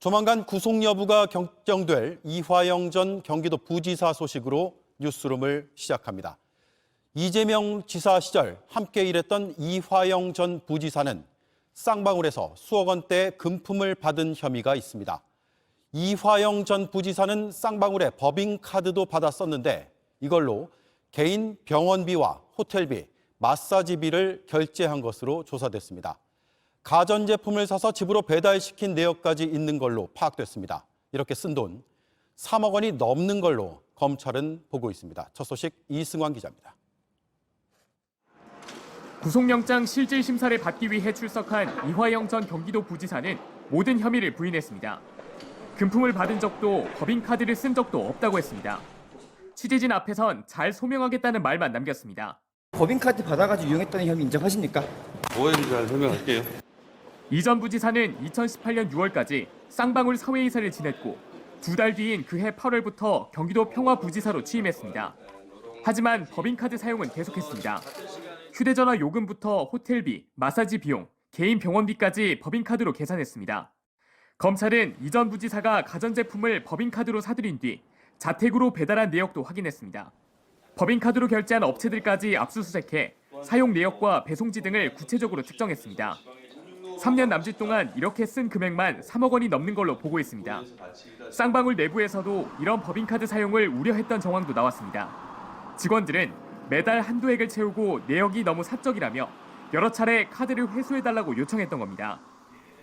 조만간 구속 여부가 결정될 이화영 전 경기도 부지사 소식으로 뉴스룸을 시작합니다. 이재명 지사 시절 함께 일했던 이화영 전 부지사는 쌍방울에서 수억 원대 금품을 받은 혐의가 있습니다. 이화영 전 부지사는 쌍방울에 법인카드도 받았었는데 이걸로 개인 병원비와 호텔비, 마사지비를 결제한 것으로 조사됐습니다. 가전제품을 사서 집으로 배달시킨 내역까지 있는 걸로 파악됐습니다. 이렇게 쓴 돈 3억 원이 넘는 걸로 검찰은 보고 있습니다. 첫 소식 이승환 기자입니다. 구속영장 실질 심사를 받기 위해 출석한 이화영 전 경기도 부지사는 모든 혐의를 부인했습니다. 금품을 받은 적도 법인카드를 쓴 적도 없다고 했습니다. 취재진 앞에선 잘 소명하겠다는 말만 남겼습니다. 법인카드 받아가지고 이용했다는 혐의 인정하십니까? 오해를 잘 설명할게요. 이 전 부지사는 2018년 6월까지 쌍방울 사회이사를 지냈고 2달 뒤인 그해 8월부터 경기도 평화부지사로 취임했습니다. 하지만 법인카드 사용은 계속했습니다. 휴대전화 요금부터 호텔비, 마사지 비용, 개인 병원비까지 법인카드로 계산했습니다. 검찰은 이 전 부지사가 가전제품을 법인카드로 사들인 뒤 자택으로 배달한 내역도 확인했습니다. 법인카드로 결제한 업체들까지 압수수색해 사용 내역과 배송지 등을 구체적으로 특정했습니다. 3년 남짓 동안 이렇게 쓴 금액만 3억 원이 넘는 걸로 보고 있습니다. 쌍방울 내부에서도 이런 법인카드 사용을 우려했던 정황도 나왔습니다. 직원들은 매달 한도액을 채우고 내역이 너무 사적이라며 여러 차례 카드를 회수해달라고 요청했던 겁니다.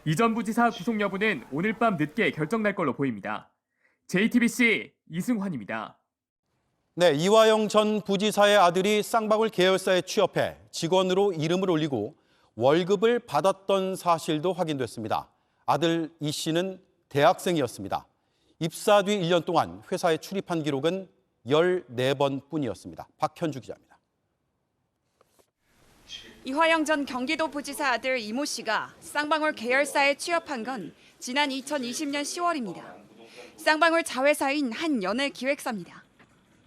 이 전 부지사 구속 여부는 오늘 밤 늦게 결정날 걸로 보입니다. JTBC 이승환입니다. 네, 이화영 전 부지사의 아들이 쌍방울 계열사에 취업해 직원으로 이름을 올리고 월급을 받았던 사실도 확인됐습니다. 아들 이 씨는 대학생이었습니다. 입사 뒤 1년 동안 회사에 출입한 기록은 14번뿐이었습니다. 박현주 기자입니다. 이화영 전 경기도 부지사 아들 이모 씨가 쌍방울 계열사에 취업한 건 지난 2020년 10월입니다. 쌍방울 자회사인 한 연예 기획사입니다.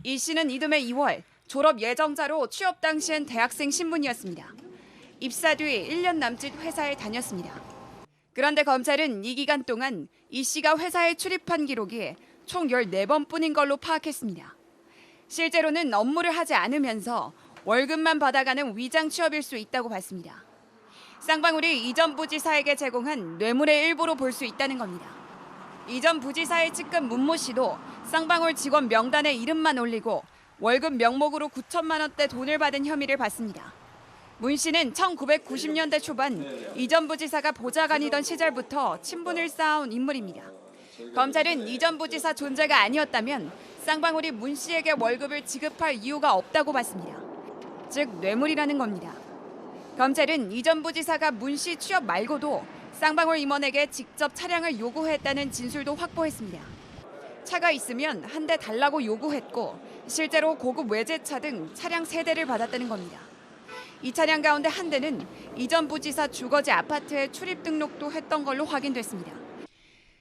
이 씨는 이듬해 2월 졸업 예정자로 취업 당시엔 대학생 신분이었습니다. 입사 뒤 1년 남짓 회사에 다녔습니다. 그런데 검찰은 이 기간 동안 이 씨가 회사에 출입한 기록이 총 14번뿐인 걸로 파악했습니다. 실제로는 업무를 하지 않으면서 월급만 받아가는 위장 취업일 수 있다고 봤습니다. 쌍방울이 이 전 부지사에게 제공한 뇌물의 일부로 볼 수 있다는 겁니다. 이 전 부지사의 측근 문모 씨도 쌍방울 직원 명단에 이름만 올리고 월급 명목으로 9천만 원대 돈을 받은 혐의를 받습니다. 문 씨는 1990년대 초반 이 전 부지사가 보좌관이던 시절부터 친분을 쌓아온 인물입니다. 검찰은 이 전 부지사 존재가 아니었다면 쌍방울이 문 씨에게 월급을 지급할 이유가 없다고 봤습니다. 즉 뇌물이라는 겁니다. 검찰은 이 전 부지사가 문 씨 취업 말고도 쌍방울 임원에게 직접 차량을 요구했다는 진술도 확보했습니다. 차가 있으면 한 대 달라고 요구했고 실제로 고급 외제차 등 차량 3대를 받았다는 겁니다. 이 차량 가운데 한 대는 이 전 부지사 주거지 아파트에 출입 등록도 했던 걸로 확인됐습니다.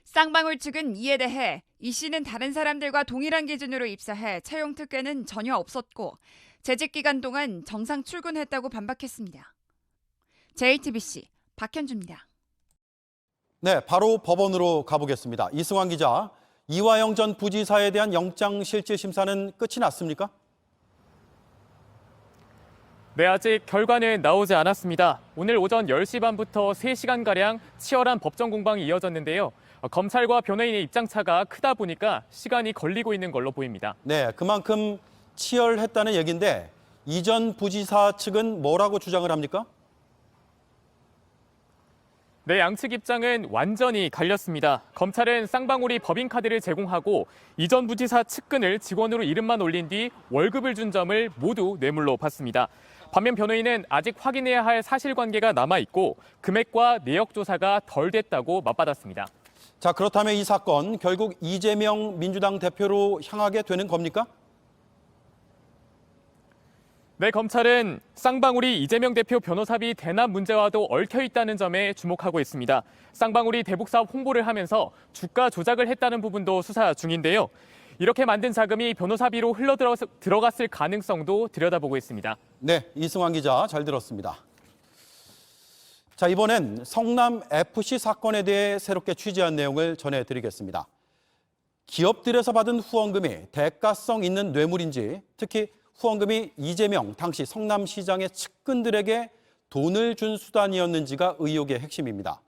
쌍방울 측은 이에 대해 이 씨는 다른 사람들과 동일한 기준으로 입사해 채용 특혜는 전혀 없었고 재직 기간 동안 정상 출근했다고 반박했습니다. JTBC 박현주입니다. 네, 바로 법원으로 가보겠습니다. 이승환 기자, 이화영 전 부지사에 대한 영장실질심사는 끝이 났습니까? 네, 아직 결과는 나오지 않았습니다. 오늘 오전 10시 반부터 3시간가량 치열한 법정 공방이 이어졌는데요. 검찰과 변호인의 입장차가 크다 보니까 시간이 걸리고 있는 걸로 보입니다. 네, 그만큼 치열했다는 얘기인데 이 전 부지사 측은 뭐라고 주장을 합니까? 네, 양측 입장은 완전히 갈렸습니다. 검찰은 쌍방울이 법인카드를 제공하고 이 전 부지사 측근을 직원으로 이름만 올린 뒤 월급을 준 점을 모두 뇌물로 봤습니다. 반면 변호인은 아직 확인해야 할 사실관계가 남아있고 금액과 내역 조사가 덜 됐다고 맞받았습니다. 자, 그렇다면 이 사건 결국 이재명 민주당 대표로 향하게 되는 겁니까? 네, 검찰은 쌍방울이 이재명 대표 변호사비 대납 문제와도 얽혀 있다는 점에 주목하고 있습니다. 쌍방울이 대북사업 홍보를 하면서 주가 조작을 했다는 부분도 수사 중인데요. 이렇게 만든 자금이 변호사비로 들어갔을 가능성도 들여다보고 있습니다. 네, 이승환 기자 잘 들었습니다. 자, 자, 이번엔 성남FC 사건에 대해 새롭게 취재한 내용을 전해드리겠습니다. 기업들에서 받은 후원금이 대가성 있는 뇌물인지, 특히 후원금이 이재명 당시 성남시장의 측근들에게 돈을 준 수단이었는지가 의혹의 핵심입니다.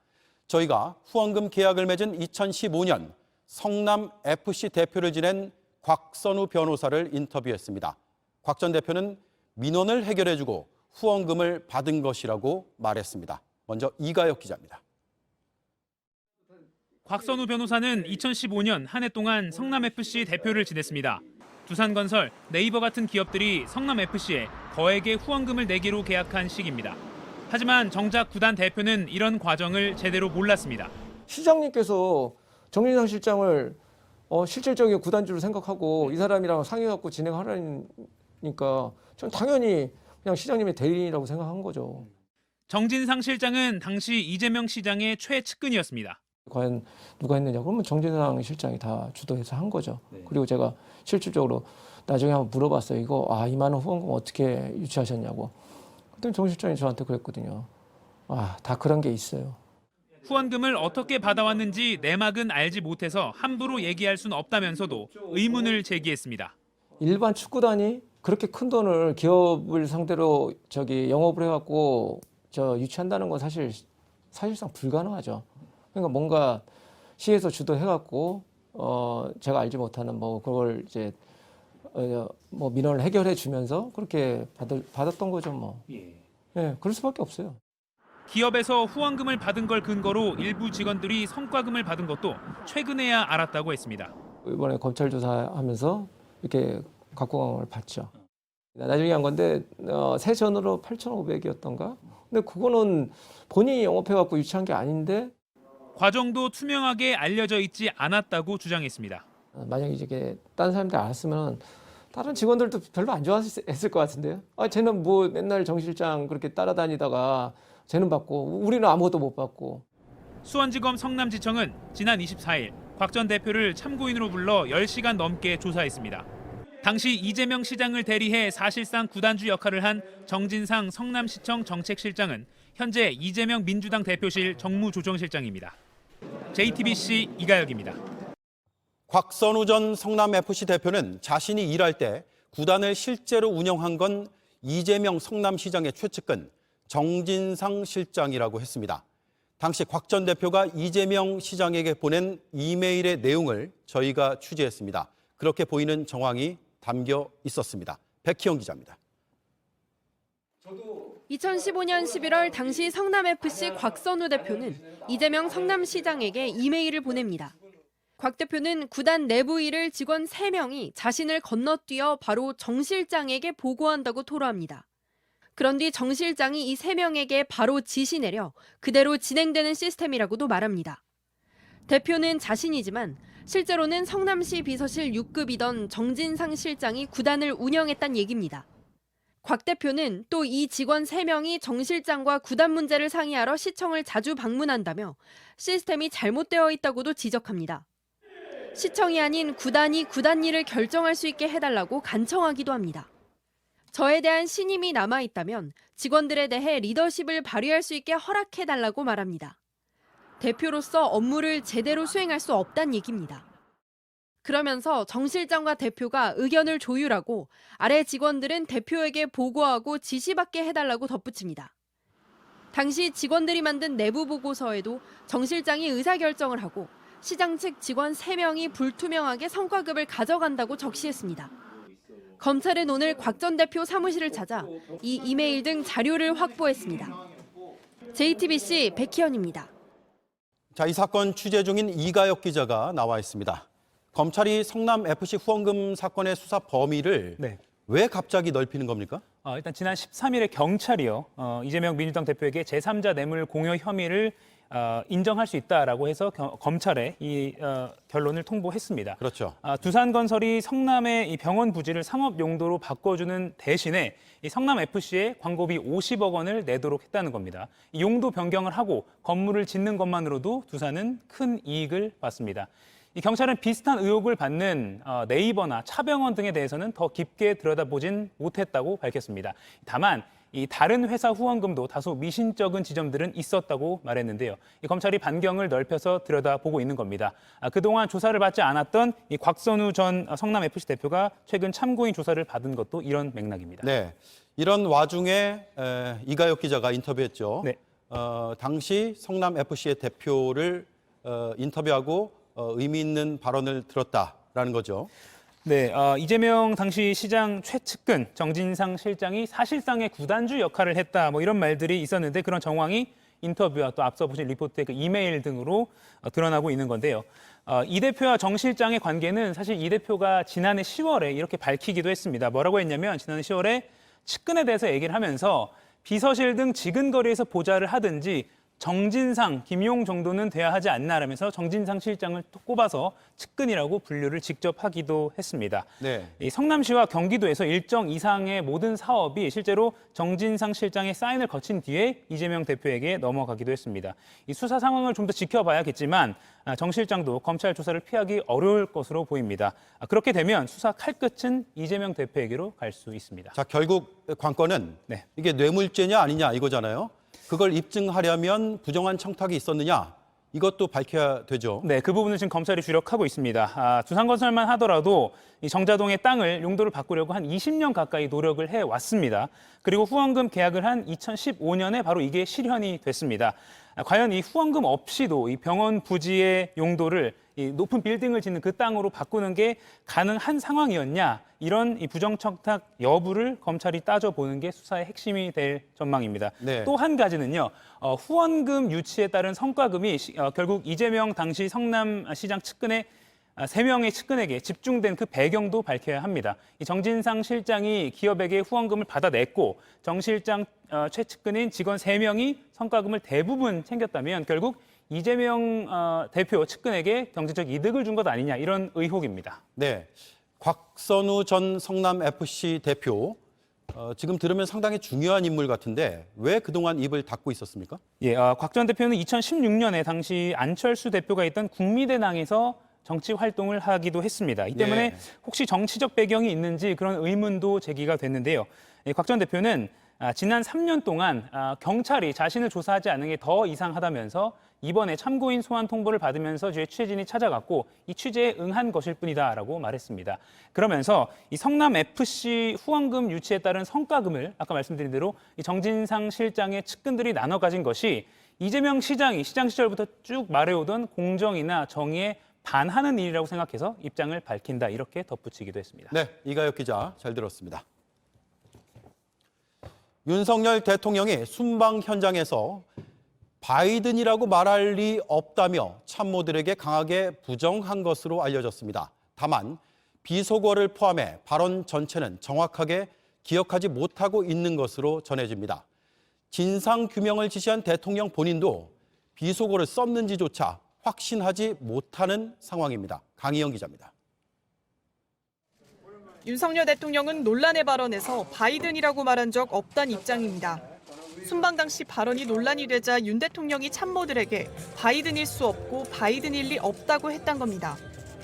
저희가 후원금 계약을 맺은 2015년 성남FC 대표를 지낸 곽선우 변호사를 인터뷰했습니다. 곽 전 대표는 민원을 해결해주고 후원금을 받은 것이라고 말했습니다. 먼저 이가혁 기자입니다. 곽선우 변호사는 2015년 한 해 동안 성남FC 대표를 지냈습니다. 두산건설, 네이버 같은 기업들이 성남FC에 거액의 후원금을 내기로 계약한 시기입니다. 하지만 정작 구단 대표는 이런 과정을 제대로 몰랐습니다. 시장님께서 정진상 실장을 실질적인 구단주로 생각하고 이 사람이랑 상의해갖고 진행하라니까 전 당연히 그냥 시장님의 대리인이라고 생각한 거죠. 정진상 실장은 당시 이재명 시장의 최측근이었습니다. 과연 누가 했느냐 그러면 정진상 실장이 다 주도해서 한 거죠. 그리고 제가 실질적으로 나중에 한번 물어봤어요. 이거 2만 원 후원금 어떻게 유치하셨냐고. 그랬더니 정 실장이 저한테 그랬거든요. 다 그런 게 있어요. 후원금을 어떻게 받아왔는지 내막은 알지 못해서 함부로 얘기할 수는 없다면서도 의문을 제기했습니다. 일반 축구단이 그렇게 큰 돈을 기업을 상대로 영업을 해갖고 유치한다는 건 사실상 불가능하죠. 그러니까 뭔가 시에서 주도해갖고 제가 알지 못하는 그걸 이제 민원을 해결해 주면서 그렇게 받았던 거죠 뭐. 예, 그럴 수밖에 없어요. 기업에서 후원금을 받은 걸 근거로 일부 직원들이 성과금을 받은 것도 최근에야 알았다고 했습니다. 이번에 검찰 조사하면서 이렇게 각광을 받죠. 나중에 한 건데 새 전으로 8,500이었던가? 근데 그거는 본인이 영업해갖고 유치한 게 아닌데. 과정도 투명하게 알려져 있지 않았다고 주장했습니다. 만약에 이게 다른 사람들이 알았으면 다른 직원들도 별로 안 좋아했을 것 같은데요. 쟤는 맨날 정 실장 그렇게 따라다니다가 쟤는 받고 우리는 아무것도 못 받고. 수원지검 성남지청은 지난 24일 곽 전 대표를 참고인으로 불러 10시간 넘게 조사했습니다. 당시 이재명 시장을 대리해 사실상 구단주 역할을 한 정진상 성남시청 정책실장은 현재 이재명 민주당 대표실 정무조정실장입니다. JTBC 이가혁입니다. 곽선우 전 성남FC 대표는 자신이 일할 때 구단을 실제로 운영한 건 이재명 성남시장의 최측근 정진상 실장이라고 했습니다. 당시 곽 전 대표가 이재명 시장에게 보낸 이메일의 내용을 저희가 취재했습니다. 그렇게 보이는 정황이 담겨 있었습니다. 백희영 기자입니다. 2015년 11월 당시 성남FC 곽선우 대표는 이재명 성남시장에게 이메일을 보냅니다. 곽 대표는 구단 내부 일을 직원 3명이 자신을 건너뛰어 바로 정 실장에게 보고한다고 토로합니다. 그런 뒤 정 실장이 이 3명에게 바로 지시 내려 그대로 진행되는 시스템이라고도 말합니다. 대표는 자신이지만 실제로는 성남시 비서실 6급이던 정진상 실장이 구단을 운영했단 얘기입니다. 곽 대표는 또 이 직원 3명이 정 실장과 구단 문제를 상의하러 시청을 자주 방문한다며 시스템이 잘못되어 있다고도 지적합니다. 시청이 아닌 구단이 구단 일을 결정할 수 있게 해달라고 간청하기도 합니다. 저에 대한 신임이 남아있다면 직원들에 대해 리더십을 발휘할 수 있게 허락해달라고 말합니다. 대표로서 업무를 제대로 수행할 수 없다는 얘기입니다. 그러면서 정 실장과 대표가 의견을 조율하고 아래 직원들은 대표에게 보고하고 지시받게 해달라고 덧붙입니다. 당시 직원들이 만든 내부 보고서에도 정 실장이 의사결정을 하고 시장 측 직원 3명이 불투명하게 성과급을 가져간다고 적시했습니다. 검찰은 오늘 곽 전 대표 사무실을 찾아 이 이메일 등 자료를 확보했습니다. JTBC 백희연입니다. 자, 이 사건 취재 중인 이가혁 기자가 나와 있습니다. 검찰이 성남FC 후원금 사건의 수사 범위를 왜 갑자기 넓히는 겁니까? 일단 지난 13일에 경찰이요. 이재명 민주당 대표에게 제3자 뇌물 공여 혐의를 인정할 수 있다라고 해서 검찰에 이 결론을 통보했습니다. 그렇죠. 두산건설이 성남의 이 병원 부지를 상업 용도로 바꿔주는 대신에 이 성남FC에 광고비 50억 원을 내도록 했다는 겁니다. 이 용도 변경을 하고 건물을 짓는 것만으로도 두산은 큰 이익을 봤습니다. 이 경찰은 비슷한 의혹을 받는 네이버나 차병원 등에 대해서는 더 깊게 들여다보진 못했다고 밝혔습니다. 다만 이 다른 회사 후원금도 다소 미신적인 지점들은 있었다고 말했는데요. 이 검찰이 반경을 넓혀서 들여다보고 있는 겁니다. 그동안 조사를 받지 않았던 이 곽선우 전 성남FC 대표가 최근 참고인 조사를 받은 것도 이런 맥락입니다. 네, 이런 와중에 이가혁 기자가 인터뷰했죠. 네. 당시 성남FC의 대표를 인터뷰하고 의미 있는 발언을 들었다라는 거죠. 네, 이재명 당시 시장 최측근 정진상 실장이 사실상의 구단주 역할을 했다, 뭐 이런 말들이 있었는데 그런 정황이 인터뷰와 또 앞서 보신 리포트의 그 이메일 등으로 드러나고 있는 건데요. 이 대표와 정 실장의 관계는 사실 이 대표가 지난해 10월에 이렇게 밝히기도 했습니다. 뭐라고 했냐면 지난해 10월에 측근에 대해서 얘기를 하면서 비서실 등 지근거리에서 보좌를 하든지 정진상, 김용 정도는 돼야 하지 않나라면서 정진상 실장을 또 꼽아서 측근이라고 분류를 직접 하기도 했습니다. 네. 이 성남시와 경기도에서 일정 이상의 모든 사업이 실제로 정진상 실장의 사인을 거친 뒤에 이재명 대표에게 넘어가기도 했습니다. 이 수사 상황을 좀 더 지켜봐야겠지만 정 실장도 검찰 조사를 피하기 어려울 것으로 보입니다. 그렇게 되면 수사 칼끝은 이재명 대표에게로 갈 수 있습니다. 자, 결국 관건은 네. 이게 뇌물죄냐 아니냐 이거잖아요. 그걸 입증하려면 부정한 청탁이 있었느냐 이것도 밝혀야 되죠. 네, 그 부분은 지금 검찰이 주력하고 있습니다. 두산건설만 하더라도 이 정자동의 땅을 용도를 바꾸려고 한 20년 가까이 노력을 해왔습니다. 그리고 후원금 계약을 한 2015년에 바로 이게 실현이 됐습니다. 과연 이 후원금 없이도 이 병원 부지의 용도를 이 높은 빌딩을 짓는 그 땅으로 바꾸는 게 가능한 상황이었냐, 이런 이 부정청탁 여부를 검찰이 따져보는 게 수사의 핵심이 될 전망입니다. 네. 또 한 가지는요, 후원금 유치에 따른 성과금이 결국 이재명 당시 성남시장 측근의 3명의 측근에게 집중된 그 배경도 밝혀야 합니다. 이 정진상 실장이 기업에게 후원금을 받아냈고 정 실장 최측근인 직원 3명이 성과금을 대부분 챙겼다면 결국 이재명 대표 측근에게 경제적 이득을 준 것 아니냐, 이런 의혹입니다. 네, 곽선우 전 성남FC 대표 지금 들으면 상당히 중요한 인물 같은데 왜 그동안 입을 닫고 있었습니까? 예, 곽 전 대표는 2016년에 당시 안철수 대표가 있던 국민의당에서 정치 활동을 하기도 했습니다. 이 때문에 네. 혹시 정치적 배경이 있는지 그런 의문도 제기가 됐는데요. 곽 전 대표는 지난 3년 동안 경찰이 자신을 조사하지 않은 게 더 이상하다면서 이번에 참고인 소환 통보를 받으면서 취재진이 찾아갔고 이 취재에 응한 것일 뿐이다라고 말했습니다. 그러면서 이 성남FC 후원금 유치에 따른 성과금을 아까 말씀드린 대로 이 정진상 실장의 측근들이 나눠 가진 것이 이재명 시장이 시장 시절부터 쭉 말해오던 공정이나 정의에 반하는 일이라고 생각해서 입장을 밝힌다, 이렇게 덧붙이기도 했습니다. 네, 이가혁 기자 잘 들었습니다. 윤석열 대통령이 순방 현장에서 바이든이라고 말할 리 없다며 참모들에게 강하게 부정한 것으로 알려졌습니다. 다만 비속어를 포함해 발언 전체는 정확하게 기억하지 못하고 있는 것으로 전해집니다. 진상 규명을 지시한 대통령 본인도 비속어를 썼는지조차 확신하지 못하는 상황입니다. 강희영 기자입니다. 윤석열 대통령은 논란의 발언에서 바이든이라고 말한 적 없다는 입장입니다. 순방 당시 발언이 논란이 되자 윤 대통령이 참모들에게 바이든일 수 없고 바이든일 리 없다고 했단 겁니다.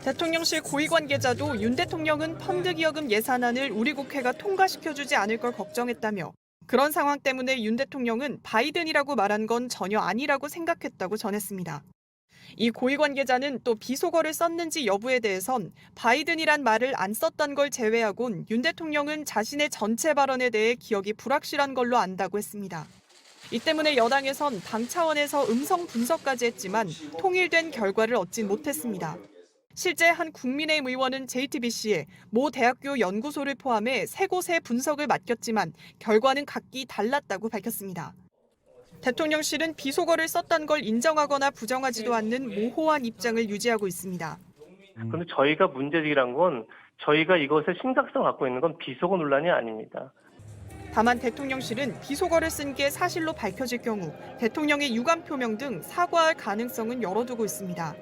대통령실 고위 관계자도 윤 대통령은 펀드 기여금 예산안을 우리 국회가 통과시켜주지 않을 걸 걱정했다며 그런 상황 때문에 윤 대통령은 바이든이라고 말한 건 전혀 아니라고 생각했다고 전했습니다. 이 고위 관계자는 또 비속어를 썼는지 여부에 대해선 바이든이란 말을 안 썼던 걸 제외하곤 윤 대통령은 자신의 전체 발언에 대해 기억이 불확실한 걸로 안다고 했습니다. 이 때문에 여당에선 당 차원에서 음성 분석까지 했지만 통일된 결과를 얻진 못했습니다. 실제 한 국민의힘 의원은 JTBC에 모 대학교 연구소를 포함해 3곳의 분석을 맡겼지만 결과는 각기 달랐다고 밝혔습니다. 대통령실은 비속어를 썼던 걸 인정하거나 부정하지도 않는 모호한 입장을 유지하고 있습니다. 그런데 저희가 문제제기란 건 저희가 이것의 심각성을 갖고 있는 건 비속어 논란이 아닙니다. 다만 대통령실은 비속어를 쓴 게 사실로 밝혀질 경우 대통령의 유감 표명 등 사과할 가능성은 열어두고 있습니다.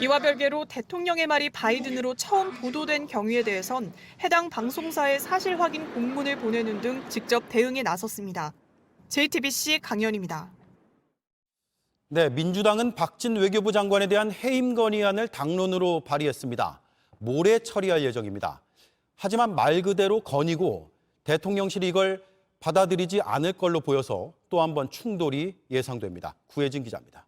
이와 별개로 대통령의 말이 바이든으로 처음 보도된 경위에 대해선 해당 방송사에 사실 확인 공문을 보내는 등 직접 대응에 나섰습니다. JTBC 강연입니다. 네, 민주당은 박진 외교부 장관에 대한 해임 건의안을 당론으로 발의했습니다. 모레 처리할 예정입니다. 하지만 말 그대로 건의고 대통령실이 이걸 받아들이지 않을 걸로 보여서 또 한 번 충돌이 예상됩니다. 구혜진 기자입니다.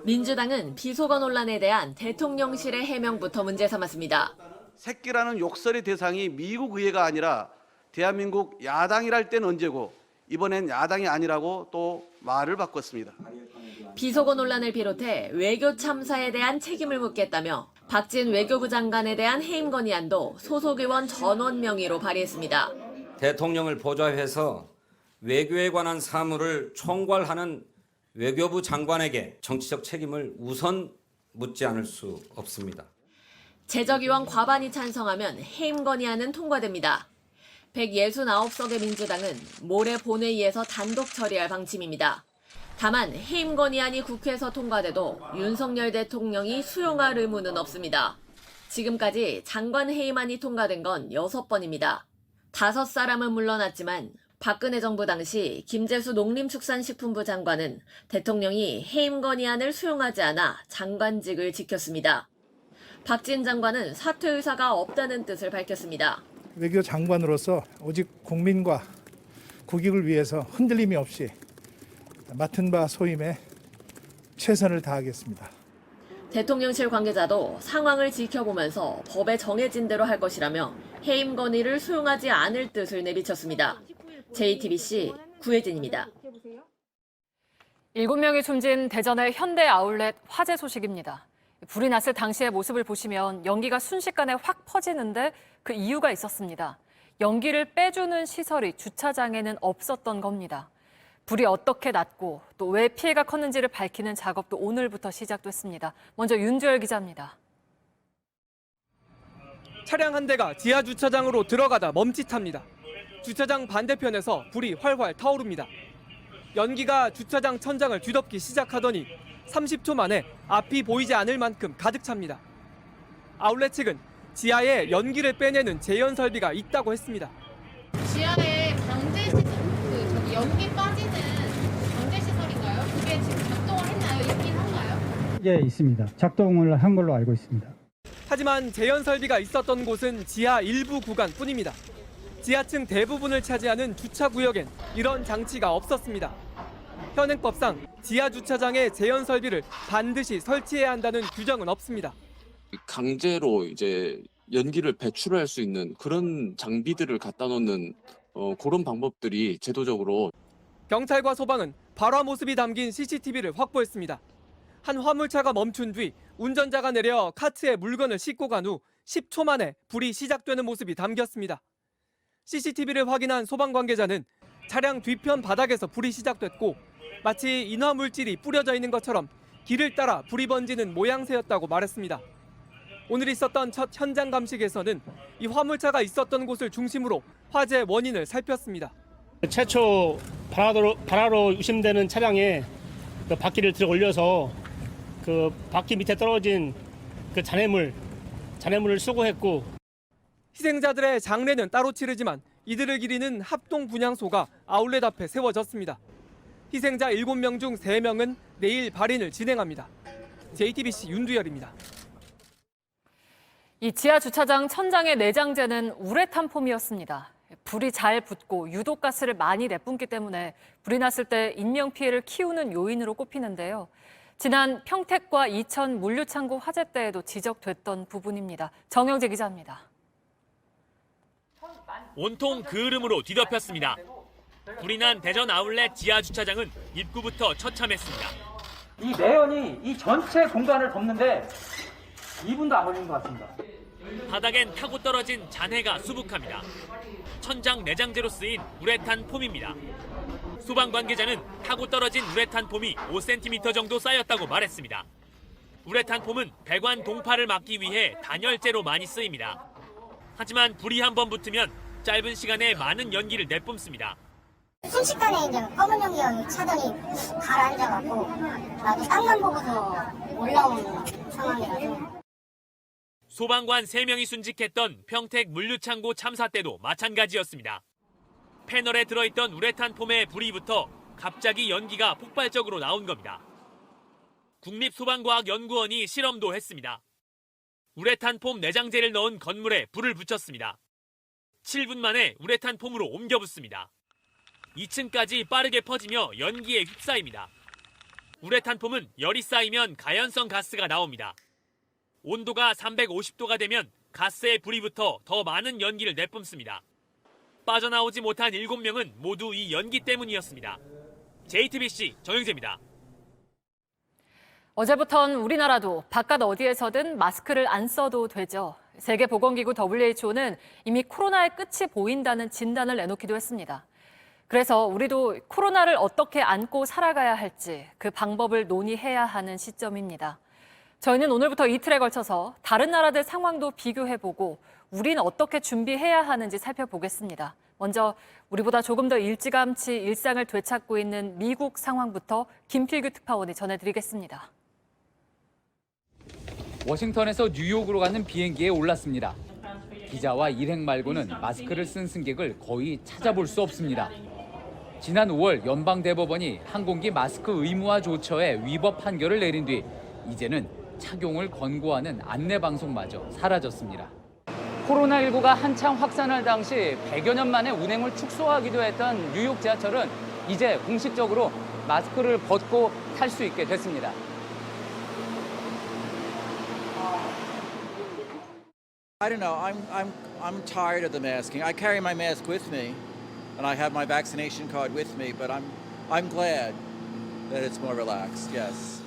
민주당은 비속어 논란에 대한 대통령실의 해명부터 문제 삼았습니다. 새끼라는 욕설의 대상이 미국 의회가 아니라 대한민국 야당이랄 땐 언제고 이번엔 야당이 아니라고 또 말을 바꿨습니다. 비속어 논란을 비롯해 외교 참사에 대한 책임을 묻겠다며 박진 외교부 장관에 대한 해임 건의안도 소속 의원 전원 명의로 발의했습니다. 대통령을 보좌해서 외교에 관한 사무를 총괄하는 외교부 장관에게 정치적 책임을 우선 묻지 않을 수 없습니다. 제적의원 과반이 찬성하면 해임 건의안은 통과됩니다. 169석의 민주당은 모레 본회의에서 단독 처리할 방침입니다. 다만 해임 건의안이 국회에서 통과돼도 윤석열 대통령이 수용할 의무는 없습니다. 지금까지 장관 해임안이 통과된 건 6번입니다. 5사람은 물러났지만 박근혜 정부 당시 김재수 농림축산식품부 장관은 대통령이 해임 건의안을 수용하지 않아 장관직을 지켰습니다. 박진 장관은 사퇴 의사가 없다는 뜻을 밝혔습니다. 외교 장관으로서 오직 국민과 국익을 위해서 흔들림이 없이 맡은 바 소임에 최선을 다하겠습니다. 대통령실 관계자도 상황을 지켜보면서 법에 정해진 대로 할 것이라며 해임 건의를 수용하지 않을 뜻을 내비쳤습니다. JTBC 구혜진입니다. 7명이 숨진 대전의 현대 아울렛 화재 소식입니다. 불이 났을 당시의 모습을 보시면 연기가 순식간에 확 퍼지는데 그 이유가 있었습니다. 연기를 빼주는 시설이 주차장에는 없었던 겁니다. 불이 어떻게 났고 또 왜 피해가 컸는지를 밝히는 작업도 오늘부터 시작됐습니다. 먼저 윤주열 기자입니다. 차량 한 대가 지하 주차장으로 들어가다 멈칫합니다. 주차장 반대편에서 불이 활활 타오릅니다. 연기가 주차장 천장을 뒤덮기 시작하더니 30초 만에 앞이 보이지 않을 만큼 가득 찹니다. 아울렛 측은 지하에 연기를 빼내는 제연 설비가 있다고 했습니다. 지하에 방제 시설, 연기 빠지는 방제 시설인가요? 그게 지금 작동을 했나요? 있긴 한가요? 예, 있습니다. 작동을 한 걸로 알고 있습니다. 하지만 제연 설비가 있었던 곳은 지하 일부 구간뿐입니다. 지하층 대부분을 차지하는 주차 구역엔 이런 장치가 없었습니다. 현행법상 지하 주차장에 제연 설비를 반드시 설치해야 한다는 규정은 없습니다. 강제로 이제 연기를 배출할 수 있는 그런 장비들을 갖다 놓는 그런 방법들이 제도적으로. 경찰과 소방은 발화 모습이 담긴 CCTV를 확보했습니다. 한 화물차가 멈춘 뒤 운전자가 내려 카트에 물건을 싣고 간 후 10초 만에 불이 시작되는 모습이 담겼습니다. CCTV를 확인한 소방 관계자는 차량 뒤편 바닥에서 불이 시작됐고 마치 인화 물질이 뿌려져 있는 것처럼 길을 따라 불이 번지는 모양새였다고 말했습니다. 오늘 있었던 첫 현장 감식에서는 이 화물차가 있었던 곳을 중심으로 화재 원인을 살폈습니다. 최초 발화로 의심되는 차량에 그 바퀴를 들어 올려서 그 바퀴 밑에 떨어진 그 잔해물을 수거했고, 희생자들의 장례는 따로 치르지만 이들을 기리는 합동 분향소가 아울렛 앞에 세워졌습니다. 희생자 7명 중 3명은 내일 발인을 진행합니다. JTBC 윤두열입니다. 이 지하 주차장 천장의 내장재는 우레탄 폼이었습니다. 불이 잘 붙고 유독가스를 많이 내뿜기 때문에 불이 났을 때 인명피해를 키우는 요인으로 꼽히는데요. 지난 평택과 이천 물류창고 화재 때에도 지적됐던 부분입니다. 정영재 기자입니다. 온통 그을음으로 뒤덮였습니다. 불이 난 대전 아울렛 지하 주차장은 입구부터 처참했습니다. 이 매연이 이 전체 공간을 덮는데 2분도 안 걸린 것 같습니다. 바닥엔 타고 떨어진 잔해가 수북합니다. 천장 내장재로 쓰인 우레탄 폼입니다. 소방 관계자는 타고 떨어진 우레탄 폼이 5cm 정도 쌓였다고 말했습니다. 우레탄 폼은 배관 동파를 막기 위해 단열재로 많이 쓰입니다. 하지만 불이 한번 붙으면 짧은 시간에 많은 연기를 내뿜습니다. 순식간에 이제 검은 연기가 차더니 가라앉아갖고 나도 땅만 보고서 올라온 상황이라서. 소방관 3명이 순직했던 평택 물류창고 참사 때도 마찬가지였습니다. 패널에 들어있던 우레탄 폼에 불이 붙어 갑자기 연기가 폭발적으로 나온 겁니다. 국립소방과학연구원이 실험도 했습니다. 우레탄 폼 내장재를 넣은 건물에 불을 붙였습니다. 7분 만에 우레탄 폼으로 옮겨 붓습니다. 2층까지 빠르게 퍼지며 연기에 휩싸입니다. 우레탄 폼은 열이 쌓이면 가연성 가스가 나옵니다. 온도가 350도가 되면 가스에 불이 붙어 더 많은 연기를 내뿜습니다. 빠져나오지 못한 7명은 모두 이 연기 때문이었습니다. JTBC 정영재입니다. 어제부턴 우리나라도 바깥 어디에서든 마스크를 안 써도 되죠. 세계보건기구 WHO는 이미 코로나의 끝이 보인다는 진단을 내놓기도 했습니다. 그래서 우리도 코로나를 어떻게 안고 살아가야 할지 그 방법을 논의해야 하는 시점입니다. 저희는 오늘부터 이틀에 걸쳐서 다른 나라들 상황도 비교해보고 우린 어떻게 준비해야 하는지 살펴보겠습니다. 먼저 우리보다 조금 더 일찌감치 일상을 되찾고 있는 미국 상황부터 김필규 특파원이 전해드리겠습니다. 워싱턴에서 뉴욕으로 가는 비행기에 올랐습니다. 기자와 일행 말고는 마스크를 쓴 승객을 거의 찾아볼 수 없습니다. 지난 5월 연방대법원이 항공기 마스크 의무화 조처에 위법 판결을 내린 뒤 이제는 착용을 권고하는 안내방송마저 사라졌습니다. 코로나19가 한창 확산할 당시 100여 년 만에 운행을 축소하기도 했던 뉴욕 지하철은 이제 공식적으로 마스크를 벗고 탈 수 있게 됐습니다. I don't know. I'm tired of the masking. I carry my mask with me, and I have my vaccination card with me. But I'm glad that it's more relaxed. Yes.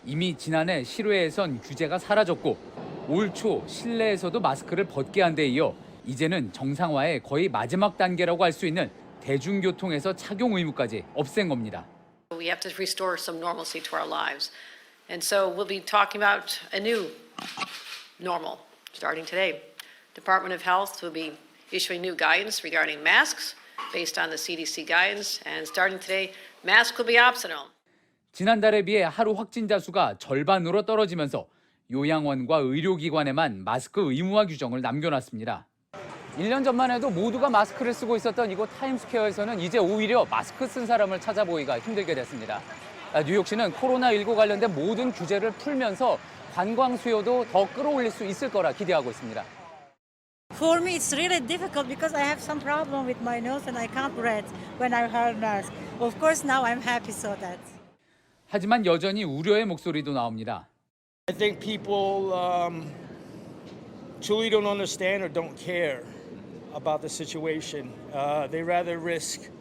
이미 지난해 실외에선 규제가 사라졌고 올 초 실내에서도 마스크를 벗게 한 데 이어 이제는 정상화의 거의 마지막 단계라고 할 수 있는 대중교통에서 착용 의무까지 없앤 겁니다. We have to restore some normalcy to our lives. And so we'll be talking about a new normal starting today. Department of Health will be issuing new guidance regarding masks based on the CDC guidance. And starting today, masks will be optional. 지난달에 비해 하루 확진자 수가 절반으로 떨어지면서 요양원과 의료기관에만 마스크 의무화 규정을 남겨놨습니다. 1년 전만 해도 모두가 마스크를 쓰고 있었던 이곳 타임스퀘어에서는 이제 오히려 마스크 쓴 사람을 찾아보기가 힘들게 됐습니다. 뉴욕시는 코로나19 관련된 모든 규제를 풀면서 관광 수요도 더 끌어올릴 수 있을 거라 기대하고 있습니다. For me, it's really difficult because I have some problem with my nose and I can't breathe when I wear mask. Of course, now I'm happy so that. 하지만 여전히 우려의 목소리도 나옵니다. I think people truly don't understand or don't care about the situation. They rather risk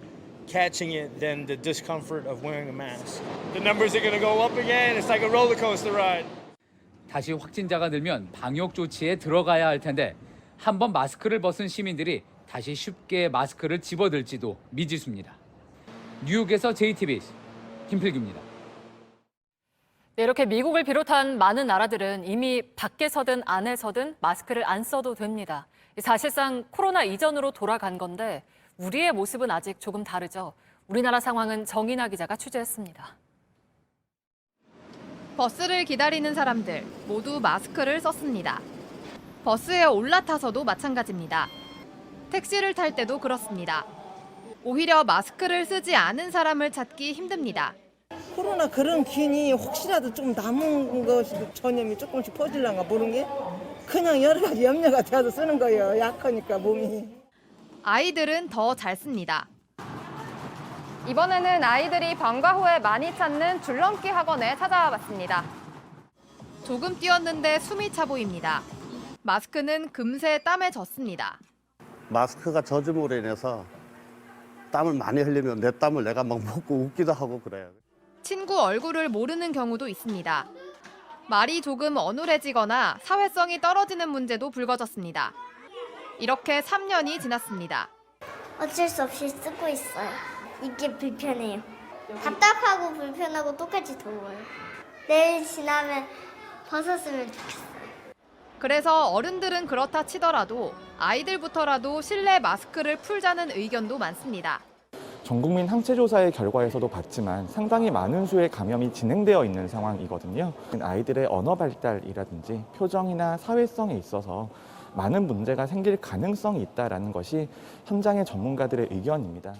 catching it than the discomfort of wearing a mask. The numbers are going to go up again. It's like a roller coaster ride. 다시 확진자가 늘면 방역 조치에 들어가야 할 텐데 한번 마스크를 벗은 시민들이 다시 쉽게 마스크를 집어들지도 미지수입니다. 뉴욕에서 JTBC 김필규입니다. 네, 이렇게 미국을 비롯한 많은 나라들은 이미 밖에서든 안에서든 마스크를 안 써도 됩니다. 사실상 코로나 이전으로 돌아간 건데 우리의 모습은 아직 조금 다르죠. 우리나라 상황은 정인아 기자가 취재했습니다. 버스를 기다리는 사람들 모두 마스크를 썼습니다. 버스에 올라타서도 마찬가지입니다. 택시를 탈 때도 그렇습니다. 오히려 마스크를 쓰지 않은 사람을 찾기 힘듭니다. 코로나 그런 균이 혹시라도 좀 남은 것이 전염이 조금씩 퍼질란가 모르는 게 그냥 여러 가지 염려가 되어서 쓰는 거예요. 약하니까 몸이. 아이들은 더 잘 씁니다. 이번에는 아이들이 방과 후에 많이 찾는 줄넘기 학원에 찾아와 봤습니다. 조금 뛰었는데 숨이 차 보입니다. 마스크는 금세 땀에 젖습니다. 마스크가 젖음으로 인해서 땀을 많이 흘리면 내 땀을 내가 막 먹고 웃기도 하고 그래요. 친구 얼굴을 모르는 경우도 있습니다. 말이 조금 어눌해지거나 사회성이 떨어지는 문제도 불거졌습니다. 이렇게 3년이 지났습니다. 어쩔 수 없이 쓰고 있어요. 이게 불편해요. 답답하고 불편하고 똑같이 더워요. 내일 지나면 벗었으면 좋겠어요. 그래서 어른들은 그렇다 치더라도 아이들부터라도 실내 마스크를 풀자는 의견도 많습니다. 전국민 항체조사의 결과에서도 봤지만 상당히 많은 수의 감염이 진행되어 있는 상황이거든요. 아이들의 언어 발달이라든지 표정이나 사회성에 있어서 많은 문제가 생길 가능성이 있다는 것이 현장의 전문가들의 의견입니다.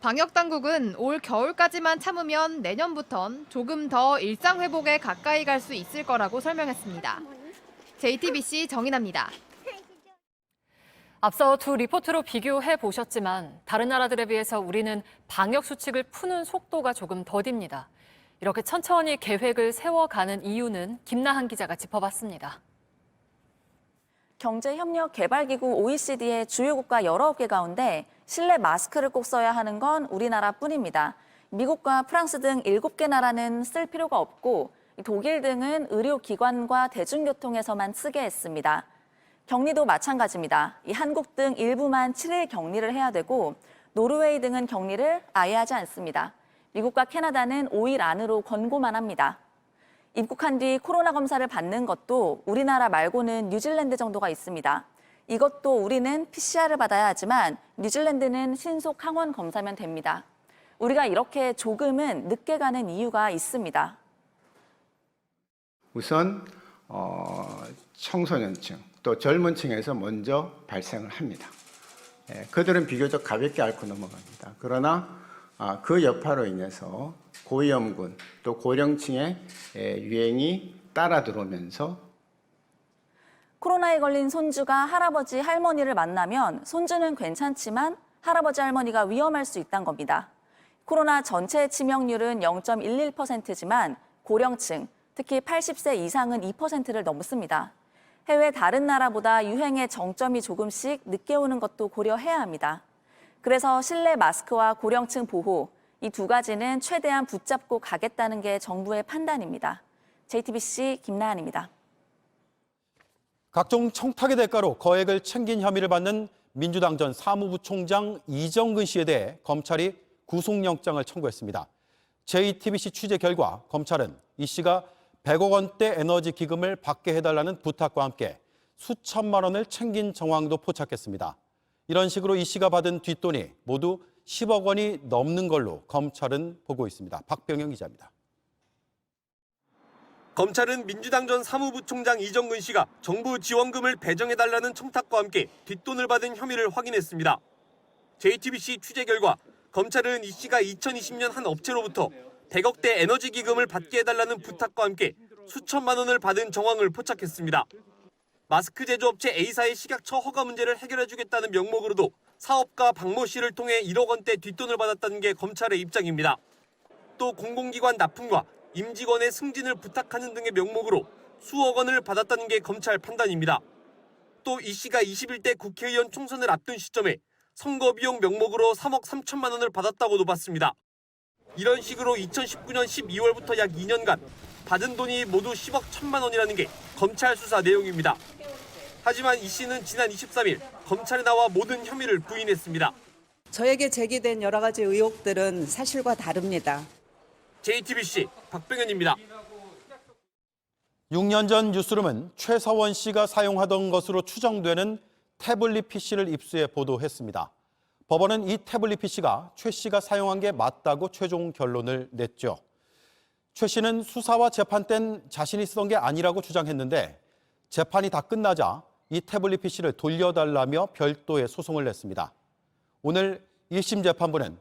방역당국은 올 겨울까지만 참으면 내년부턴 조금 더 일상 회복에 가까이 갈 수 있을 거라고 설명했습니다. JTBC 정인아입니다. 앞서 두 리포트로 비교해 보셨지만 다른 나라들에 비해서 우리는 방역 수칙을 푸는 속도가 조금 더딥니다. 이렇게 천천히 계획을 세워가는 이유는 김나한 기자가 짚어봤습니다. 경제협력개발기구 OECD의 주요국가 19개 가운데 실내 마스크를 꼭 써야 하는 건 우리나라뿐입니다. 미국과 프랑스 등 7개 나라는 쓸 필요가 없고 독일 등은 의료기관과 대중교통에서만 쓰게 했습니다. 격리도 마찬가지입니다. 한국 등 일부만 7일 격리를 해야 되고 노르웨이 등은 격리를 아예 하지 않습니다. 미국과 캐나다는 5일 안으로 권고만 합니다. 입국한 뒤 코로나 검사를 받는 것도 우리나라 말고는 뉴질랜드 정도가 있습니다. 이것도 우리는 PCR을 받아야 하지만 뉴질랜드는 신속 항원 검사면 됩니다. 우리가 이렇게 조금은 늦게 가는 이유가 있습니다. 우선 청소년층 또 젊은 층에서 먼저 발생을 합니다. 그들은 비교적 가볍게 앓고 넘어갑니다. 그러나 그 여파로 인해서 고위험군 또 고령층의 유행이 따라 들어오면서 코로나에 걸린 손주가 할아버지, 할머니를 만나면 손주는 괜찮지만 할아버지, 할머니가 위험할 수 있다는 겁니다. 코로나 전체 치명률은 0.11%지만 고령층, 특히 80세 이상은 2%를 넘습니다. 해외 다른 나라보다 유행의 정점이 조금씩 늦게 오는 것도 고려해야 합니다. 그래서 실내 마스크와 고령층 보호, 이 두 가지는 최대한 붙잡고 가겠다는 게 정부의 판단입니다. JTBC 김나한입니다. 각종 청탁의 대가로 거액을 챙긴 혐의를 받는 민주당 전 사무부 총장 이정근 씨에 대해 검찰이 구속영장을 청구했습니다. JTBC 취재 결과 검찰은 이 씨가 100억 원대 에너지 기금을 받게 해달라는 부탁과 함께 수천만 원을 챙긴 정황도 포착했습니다. 이런 식으로 이 씨가 받은 뒷돈이 모두 10억 원이 넘는 걸로 검찰은 보고 있습니다. 박병영 기자입니다. 검찰은 민주당 전 사무부 총장 이정근 씨가 정부 지원금을 배정해달라는 청탁과 함께 뒷돈을 받은 혐의를 확인했습니다. JTBC 취재 결과 검찰은 이 씨가 2020년 한 업체로부터 100억대 에너지 기금을 받게 해달라는 부탁과 함께 수천만 원을 받은 정황을 포착했습니다. 마스크 제조업체 A사의 식약처 허가 문제를 해결해주겠다는 명목으로도 사업가 박모 씨를 통해 1억 원대 뒷돈을 받았다는 게 검찰의 입장입니다. 또 공공기관 납품과 임직원의 승진을 부탁하는 등의 명목으로 수억 원을 받았다는 게 검찰 판단입니다. 또 이 씨가 21대 국회의원 총선을 앞둔 시점에 선거 비용 명목으로 3억 3천만 원을 받았다고도 봤습니다. 이런 식으로 2019년 12월부터 약 2년간 받은 돈이 모두 10억 1천만 원이라는 게 검찰 수사 내용입니다. 하지만 이 씨는 지난 23일 검찰에 나와 모든 혐의를 부인했습니다. 저에게 제기된 여러 가지 의혹들은 사실과 다릅니다. JTBC 박병현입니다. 6년 전 뉴스룸은 최서원 씨가 사용하던 것으로 추정되는 태블릿 PC를 입수해 보도했습니다. 법원은 이 태블릿 PC가 최 씨가 사용한 게 맞다고 최종 결론을 냈죠. 최 씨는 수사와 재판 땐 자신이 쓰던 게 아니라고 주장했는데 재판이 다 끝나자 이 태블릿 PC를 돌려달라며 별도의 소송을 냈습니다. 오늘 1심 재판부는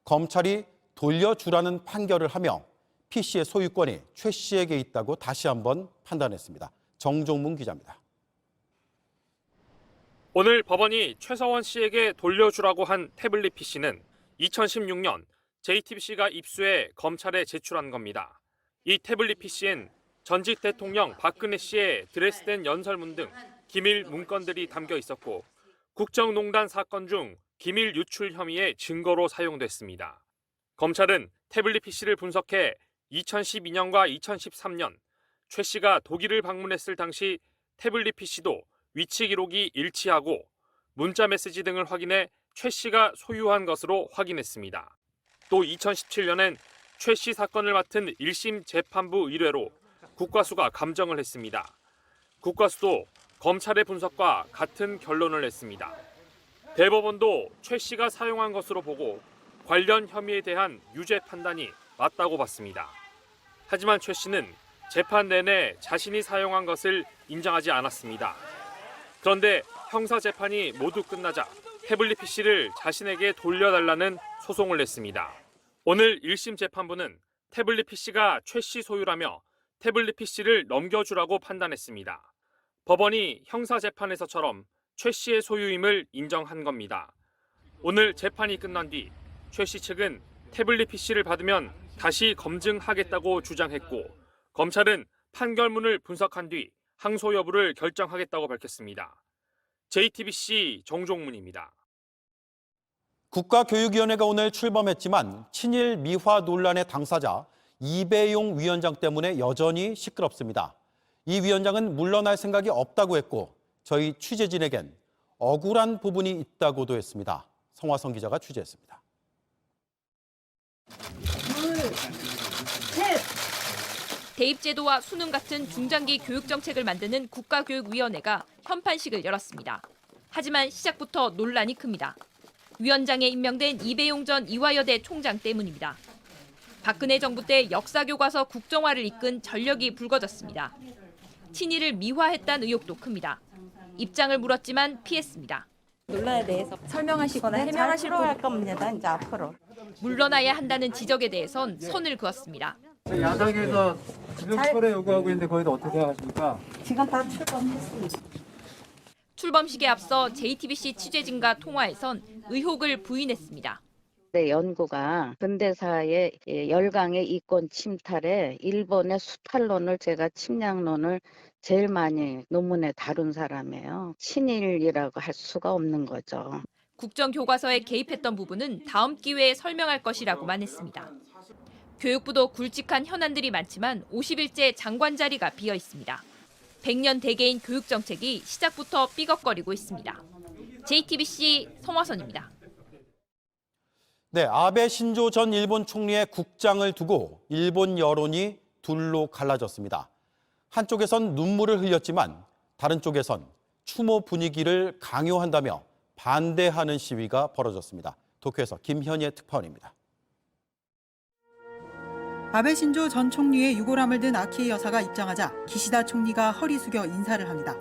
검찰이 돌려주라는 판결을 하며 PC의 소유권이 최 씨에게 있다고 다시 한번 판단했습니다. 정종문 기자입니다. 오늘 법원이 최서원 씨에게 돌려주라고 한 태블릿 PC는 2016년 JTBC가 입수해 검찰에 제출한 겁니다. 이 태블릿 PC엔 전직 대통령 박근혜 씨의 드레스덴 연설문 등 기밀 문건들이 담겨 있었고 국정농단 사건 중 기밀 유출 혐의의 증거로 사용됐습니다. 검찰은 태블릿 PC를 분석해 2012년과 2013년 최 씨가 독일을 방문했을 당시 태블릿 PC도 위치 기록이 일치하고 문자 메시지 등을 확인해 최 씨가 소유한 것으로 확인했습니다. 또 2017년엔 최 씨 사건을 맡은 1심 재판부 의뢰로 국과수가 감정을 했습니다. 국과수도 검찰의 분석과 같은 결론을 냈습니다. 대법원도 최 씨가 사용한 것으로 보고 관련 혐의에 대한 유죄 판단이 맞다고 봤습니다. 하지만 최 씨는 재판 내내 자신이 사용한 것을 인정하지 않았습니다. 그런데 형사 재판이 모두 끝나자 태블릿 PC를 자신에게 돌려달라는 소송을 냈습니다. 오늘 1심 재판부는 태블릿 PC가 최 씨 소유라며 태블릿 PC를 넘겨주라고 판단했습니다. 법원이 형사 재판에서처럼 최 씨의 소유임을 인정한 겁니다. 오늘 재판이 끝난 뒤 최 씨 측은 태블릿 PC를 받으면 다시 검증하겠다고 주장했고 검찰은 판결문을 분석한 뒤 항소 여부를 결정하겠다고 밝혔습니다. JTBC 정종문입니다. 국가교육위원회가 오늘 출범했지만 친일 미화 논란의 당사자 이배용 위원장 때문에 여전히 시끄럽습니다. 이 위원장은 물러날 생각이 없다고 했고 저희 취재진에겐 억울한 부분이 있다고도 했습니다. 성화성 기자가 취재했습니다. 대입제도와 수능 같은 중장기 교육정책을 만드는 국가교육위원회가 현판식을 열었습니다. 하지만 시작부터 논란이 큽니다. 위원장에 임명된 이배용 전 이화여대 총장 때문입니다. 박근혜 정부 때 역사교과서 국정화를 이끈 전력이 불거졌습니다. 친일을 미화했다는 의혹도 큽니다. 입장을 물었지만 피했습니다. 논란에 대해서 설명하시거나 해명하실 할 겁니다. 이제 앞으로. 물러나야 한다는 지적에 대해선 선을 그었습니다. 야당에서 지금 철회 요구하고 있는데 거기다 어떻게 생각하십니까? 지금 다 출범했습니다. 출범식에 앞서 JTBC 취재진과 통화에선 의혹을 부인했습니다. 내 연구가 근대사의 열강의 이권 침탈에 일본의 수탈론을 제가 침략론을 제일 많이 논문에 다룬 사람이에요. 친일이라고 할 수가 없는 거죠. 국정교과서에 개입했던 부분은 다음 기회에 설명할 것이라고만 했습니다. 교육부도 굵직한 현안들이 많지만 50일째 장관 자리가 비어 있습니다. 100년 대계인 교육정책이 시작부터 삐걱거리고 있습니다. JTBC 성화선입니다. 네, 아베 신조 전 일본 총리의 국장을 두고 일본 여론이 둘로 갈라졌습니다. 한쪽에선 눈물을 흘렸지만 다른 쪽에선 추모 분위기를 강요한다며 반대하는 시위가 벌어졌습니다. 도쿄에서 김현희의 특파원입니다. 아베 신조 전 총리의 유골함을 든 아키에 여사가 입장하자 기시다 총리가 허리 숙여 인사를 합니다.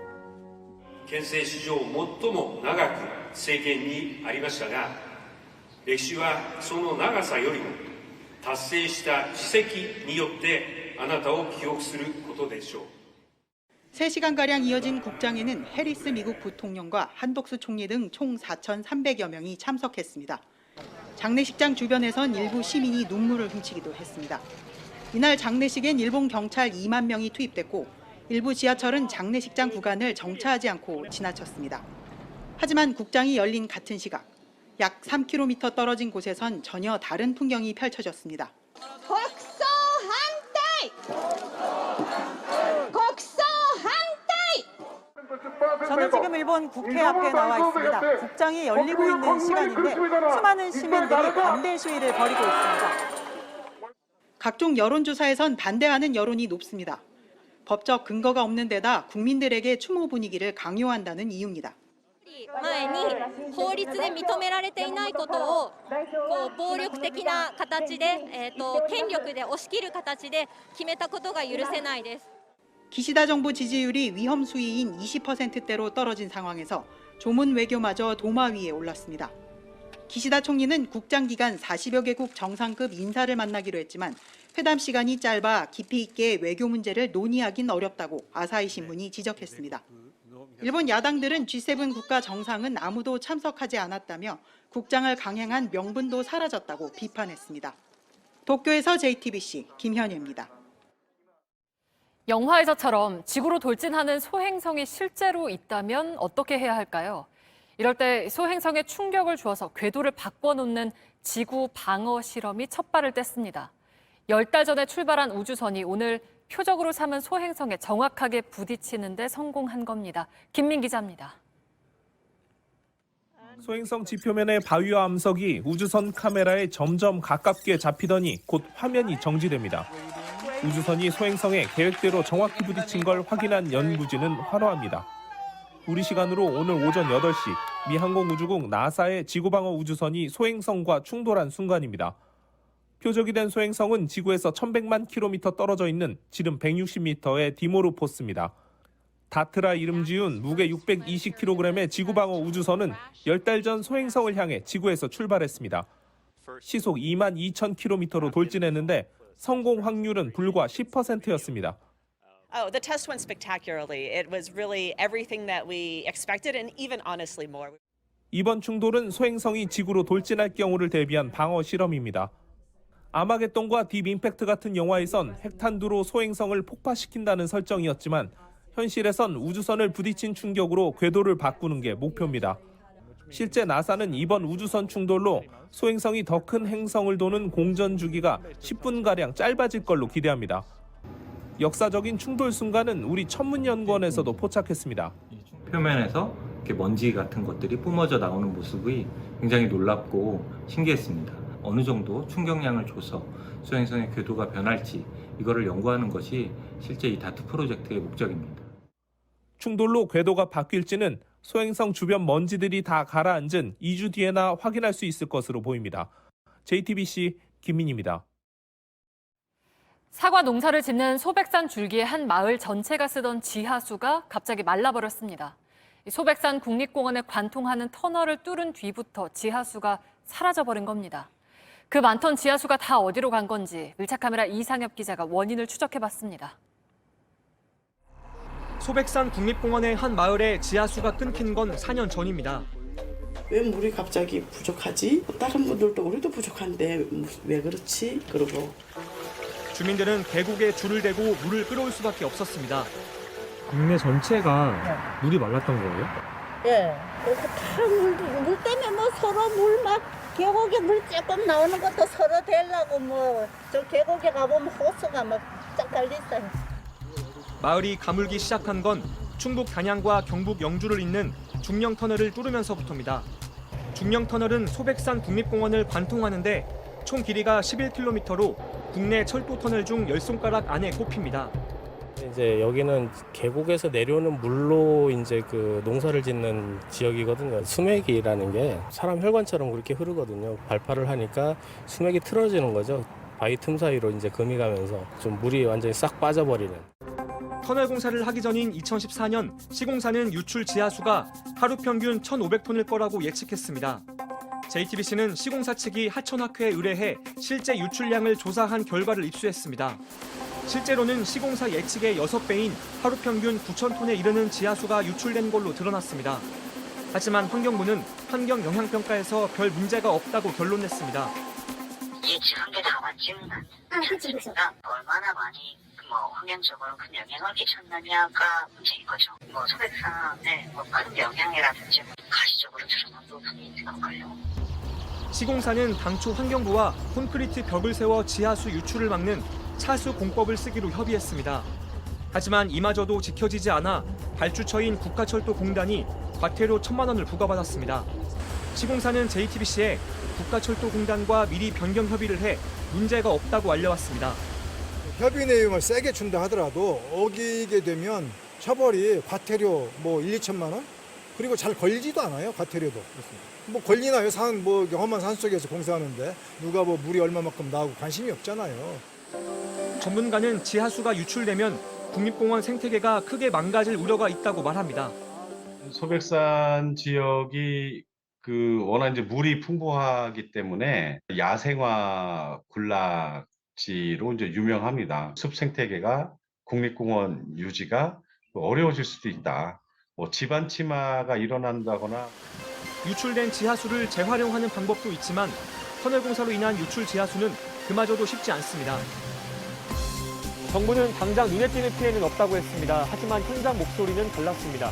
憲政史上最も長く政権にありましたが、歴史はその長さよりも達成した事績によってあなたを記憶することでしょう。 3시간가량 이어진 국장에는 해리스 미국 부통령과 한덕수 총리 등 총 4,300여 명이 참석했습니다. 장례식장 주변에선 일부 시민이 눈물을 훔치기도 했습니다. 이날 장례식엔 일본 경찰 2만 명이 투입됐고 일부 지하철은 장례식장 구간을 정차하지 않고 지나쳤습니다. 하지만 국장이 열린 같은 시각, 약 3km 떨어진 곳에선 전혀 다른 풍경이 펼쳐졌습니다. 국소 한대! 국소 한대! 저는 지금 일본 국회 앞에 나와 있습니다. 국장이 열리고 있는 시간인데 수많은 시민들이 반대 시위를 벌이고 있습니다. 각종 여론조사에선 반대하는 여론이 높습니다. 법적 근거가 없는 데다 국민들에게 추모 분위기를 강요한다는 이유입니다. 前に法律で認められていないことを暴力的な形で、権力で押し切る形で決めたことが許せないです。 기시다 정부 지지율이 위험 수위인 20%대로 떨어진 상황에서 조문 외교마저 도마 위에 올랐습니다. 기시다 총리는 국장 기간 40여 개국 정상급 인사를 만나기로 했지만 회담 시간이 짧아 깊이 있게 외교 문제를 논의하긴 어렵다고 아사히 신문이 지적했습니다. 일본 야당들은 G7 국가 정상은 아무도 참석하지 않았다며 국장을 강행한 명분도 사라졌다고 비판했습니다. 도쿄에서 JTBC 김현희입니다. 영화에서처럼 지구로 돌진하는 소행성이 실제로 있다면 어떻게 해야 할까요? 이럴 때 소행성에 충격을 주어서 궤도를 바꿔놓는 지구 방어 실험이 첫 발을 뗐습니다. 10달 전에 출발한 우주선이 오늘 표적으로 삼은 소행성에 정확하게 부딪히는 데 성공한 겁니다. 김민 기자입니다. 소행성 지표면의 바위와 암석이 우주선 카메라에 점점 가깝게 잡히더니 곧 화면이 정지됩니다. 우주선이 소행성에 계획대로 정확히 부딪힌 걸 확인한 연구진은 환호합니다. 우리 시간으로 오늘 오전 8시 미 항공우주국 나사의 지구방어 우주선이 소행성과 충돌한 순간입니다. 표적이 된 소행성은 지구에서 1100만 킬로미터 떨어져 있는 지름 160m의 디모르포스입니다. 다트라 이름 지은 무게 620kg의 지구방어 우주선은 10달 전 소행성을 향해 지구에서 출발했습니다. 시속 22,000km로 돌진했는데 성공 확률은 불과 10%였습니다. Oh, the test went spectacularly. It was really everything that we expected and even honestly more. 이번 충돌은 소행성이 지구로 돌진할 경우를 대비한 방어 실험입니다. 아마겟돈과 딥 임팩트 같은 영화에선 핵탄두로 소행성을 폭파시킨다는 설정이었지만 현실에선 우주선을 부딪힌 충격으로 궤도를 바꾸는 게 목표입니다. 실제 나사는 이번 우주선 충돌로 소행성이 더 큰 행성을 도는 공전 주기가 10분가량 짧아질 걸로 기대합니다. 역사적인 충돌 순간은 우리 천문연구원에서도 포착했습니다. 표면에서 이렇게 먼지 같은 것들이 뿜어져 나오는 모습이 굉장히 놀랍고 신기했습니다. 어느 정도 충격량을 줘서 소행성의 궤도가 변할지 이거를 연구하는 것이 실제 이 다트 프로젝트의 목적입니다. 충돌로 궤도가 바뀔지는 소행성 주변 먼지들이 다 가라앉은 2주 뒤에나 확인할 수 있을 것으로 보입니다. JTBC 김민희입니다. 사과 농사를 짓는 소백산 줄기의 한 마을 전체가 쓰던 지하수가 갑자기 말라버렸습니다. 소백산 국립공원에 관통하는 터널을 뚫은 뒤부터 지하수가 사라져버린 겁니다. 그 많던 지하수가 다 어디로 간 건지 밀착카메라 이상엽 기자가 원인을 추적해봤습니다. 소백산 국립공원의 한 마을에 지하수가 끊긴 건 4년 전입니다. 왜 물이 갑자기 부족하지? 다른 분들도 우리도 부족한데 왜 그렇지? 그러고 주민들은 계곡에 줄을 대고 물을 끌어올 수밖에 없었습니다. 국내 전체가 물이 말랐던 거예요? 예. 그래서 다 물 때문에 뭐 서로 물 막 계곡에 물 조금 나오는 것도 서로 대려고 뭐 저 계곡에 가보면 호수가 막 쫙 달려 있어요. 마을이 가물기 시작한 건 충북 단양과 경북 영주를 잇는 중령터널을 뚫으면서부터입니다. 중령터널은 소백산 국립공원을 관통하는데 총 길이가 11km로 국내 철도 터널 중 10손가락 안에 꼽힙니다. 이제 여기는 계곡에서 내려오는 물로 이제 그 농사를 짓는 지역이거든요. 수맥이라는 게 사람 혈관처럼 그렇게 흐르거든요. 발파를 하니까 수맥이 틀어지는 거죠. 바위 틈 사이로 이제 금이 가면서 좀 물이 완전히 싹 빠져버리는. 터널 공사를 하기 전인 2014년 시공사는 유출 지하수가 하루 평균 1,500톤일 거라고 예측했습니다. JTBC는 시공사 측이 하천학회에 의뢰해 실제 유출량을 조사한 결과를 입수했습니다. 실제로는 시공사 예측의 6배인 하루 평균 9,000톤에 이르는 지하수가 유출된 걸로 드러났습니다. 하지만 환경부는 환경 영향평가에서 별 문제가 없다고 결론냈습니다. 예측한 게 다 맞습니다. 현재가 얼마나 많이 환경적으로 큰 영향을 끼쳤느냐가 문제인 거죠. 소백산에 큰 영향이라든지 가시적으로 드러난 부분이 있는 걸까요? 시공사는 당초 환경부와 콘크리트 벽을 세워 지하수 유출을 막는 차수 공법을 쓰기로 협의했습니다. 하지만 이마저도 지켜지지 않아 발주처인 국가철도공단이 과태료 1,000만 원을 부과받았습니다. 시공사는 JTBC에 국가철도공단과 미리 변경 협의를 해 문제가 없다고 알려왔습니다. 협의 내용을 세게 준다 하더라도 어기게 되면 처벌이 과태료 1, 2천만 원? 그리고 잘 걸리지도 않아요, 과태료도. 뭐 걸리나요? 험한 산속에서 공사하는데 누가 물이 얼마만큼 나오고 관심이 없잖아요. 전문가는 지하수가 유출되면 국립공원 생태계가 크게 망가질 우려가 있다고 말합니다. 소백산 지역이 워낙 이제 물이 풍부하기 때문에 야생화 군락지로 이제 유명합니다. 숲 생태계가 국립공원 유지가 어려워질 수도 있다. 지반 침하가 일어난다거나 유출된 지하수를 재활용하는 방법도 있지만 터널 공사로 인한 유출 지하수는 그마저도 쉽지 않습니다. 정부는 당장 눈에 띄는 피해는 없다고 했습니다. 하지만 현장 목소리는 달랐습니다.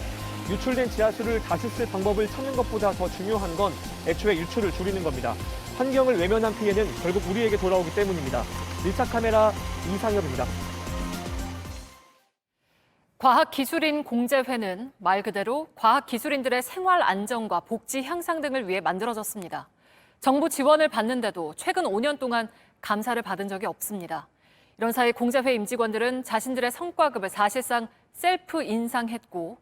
유출된 지하수를 다시 쓸 방법을 찾는 것보다 더 중요한 건 애초에 유출을 줄이는 겁니다. 환경을 외면한 피해는 결국 우리에게 돌아오기 때문입니다. 밀착카메라 이상엽입니다. 과학기술인 공제회는 말 그대로 과학기술인들의 생활 안정과 복지 향상 등을 위해 만들어졌습니다. 정부 지원을 받는데도 최근 5년 동안 감사를 받은 적이 없습니다. 이런 사이 공제회 임직원들은 자신들의 성과급을 사실상 셀프 인상했고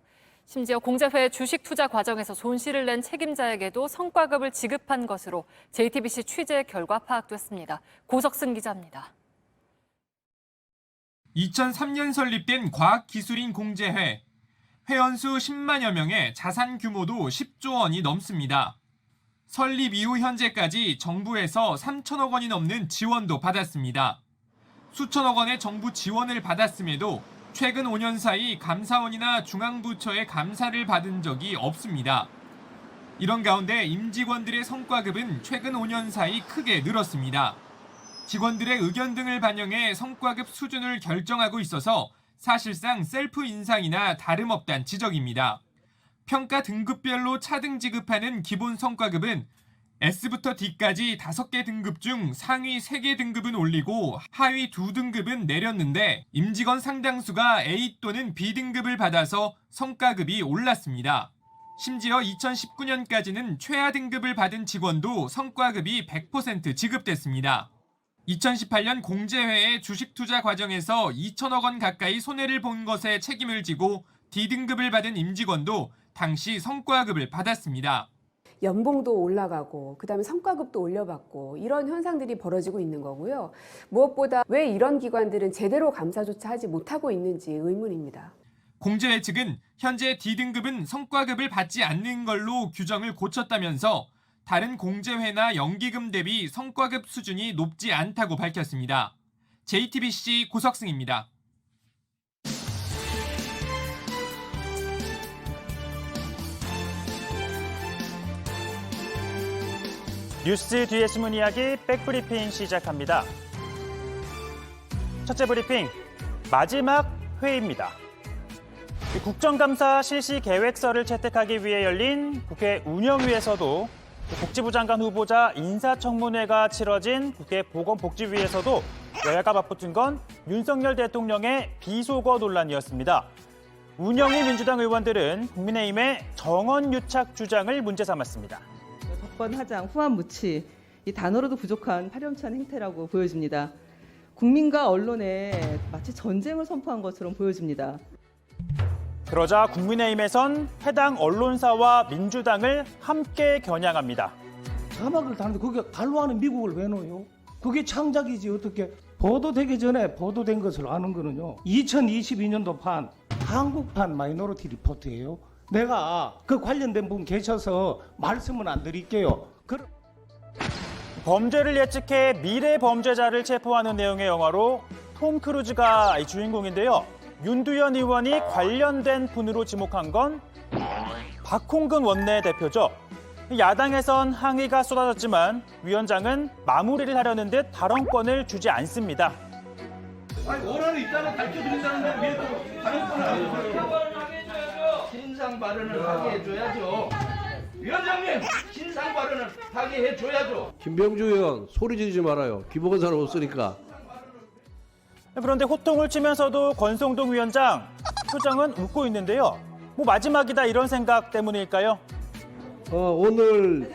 심지어 공제회 주식 투자 과정에서 손실을 낸 책임자에게도 성과급을 지급한 것으로 JTBC 취재 결과 파악됐습니다. 고석승 기자입니다. 2003년 설립된 과학기술인 공제회. 회원수 10만여 명의 자산 규모도 10조 원이 넘습니다. 설립 이후 현재까지 정부에서 3천억 원이 넘는 지원도 받았습니다. 수천억 원의 정부 지원을 받았음에도 최근 5년 사이 감사원이나 중앙부처의 감사를 받은 적이 없습니다. 이런 가운데 임직원들의 성과급은 최근 5년 사이 크게 늘었습니다. 직원들의 의견 등을 반영해 성과급 수준을 결정하고 있어서 사실상 셀프 인상이나 다름없다는 지적입니다. 평가 등급별로 차등 지급하는 기본 성과급은 S부터 D까지 5개 등급 중 상위 3개 등급은 올리고 하위 2등급은 내렸는데 임직원 상당수가 A 또는 B 등급을 받아서 성과급이 올랐습니다. 심지어 2019년까지는 최하 등급을 받은 직원도 성과급이 100% 지급됐습니다. 2018년 공제회의 주식 투자 과정에서 2천억 원 가까이 손해를 본 것에 책임을 지고 D등급을 받은 임직원도 당시 성과급을 받았습니다. 연봉도 올라가고 그다음에 성과급도 올려받고 이런 현상들이 벌어지고 있는 거고요. 무엇보다 왜 이런 기관들은 제대로 감사조차 하지 못하고 있는지 의문입니다. 공제회 측은 현재 D등급은 성과급을 받지 않는 걸로 규정을 고쳤다면서 다른 공제회나 연기금 대비 성과급 수준이 높지 않다고 밝혔습니다. JTBC 고석승입니다. 뉴스 뒤에 숨은 이야기 백브리핑 시작합니다. 첫째 브리핑, 마지막 회의입니다. 국정감사 실시 계획서를 채택하기 위해 열린 국회 운영위에서도 복지부 장관 후보자 인사청문회가 치러진 국회 보건복지위에서도 여야가 맞붙은 건 윤석열 대통령의 비속어 논란이었습니다. 운영위 민주당 의원들은 국민의힘의 정원유착 주장을 문제 삼았습니다. 석번하장, 후한무치, 이 단어로도 부족한 파렴치한 행태라고 보여집니다. 국민과 언론에 마치 전쟁을 선포한 것처럼 보여집니다. 그러자 국민의힘에선 해당 언론사와 민주당을 함께 겨냥합니다. 자막을 다는데 그게 갈로하는 미국을 왜 넣어요? 그게 창작이지 어떻게. 보도되기 전에 보도된 것을 아는 거는요. 2022년도 판, 한국판 마이너리티 리포트예요. 내가 그 관련된 분 계셔서 말씀은 안 드릴게요. 범죄를 예측해 미래 범죄자를 체포하는 내용의 영화로 톰 크루즈가 주인공인데요. 윤두현 의원이 관련된 분으로 지목한 건 박홍근 원내대표죠. 야당에선 항의가 쏟아졌지만 위원장은 마무리를 하려는 듯 발언권을 주지 않습니다. 아니, 원안이 있다고 밝혀드린다는데 왜 또 발언권을 안 줘요? 신상 발언을 하게 해줘야죠. 위원장님, 신상 발언을 하게 해줘야죠. 김병주 의원, 소리 지르지 말아요. 귀먹은 사람 없으니까. 그런데 호통을 치면서도 권성동 위원장 표정은 웃고 있는데요. 뭐 마지막이다 이런 생각 때문일까요? 오늘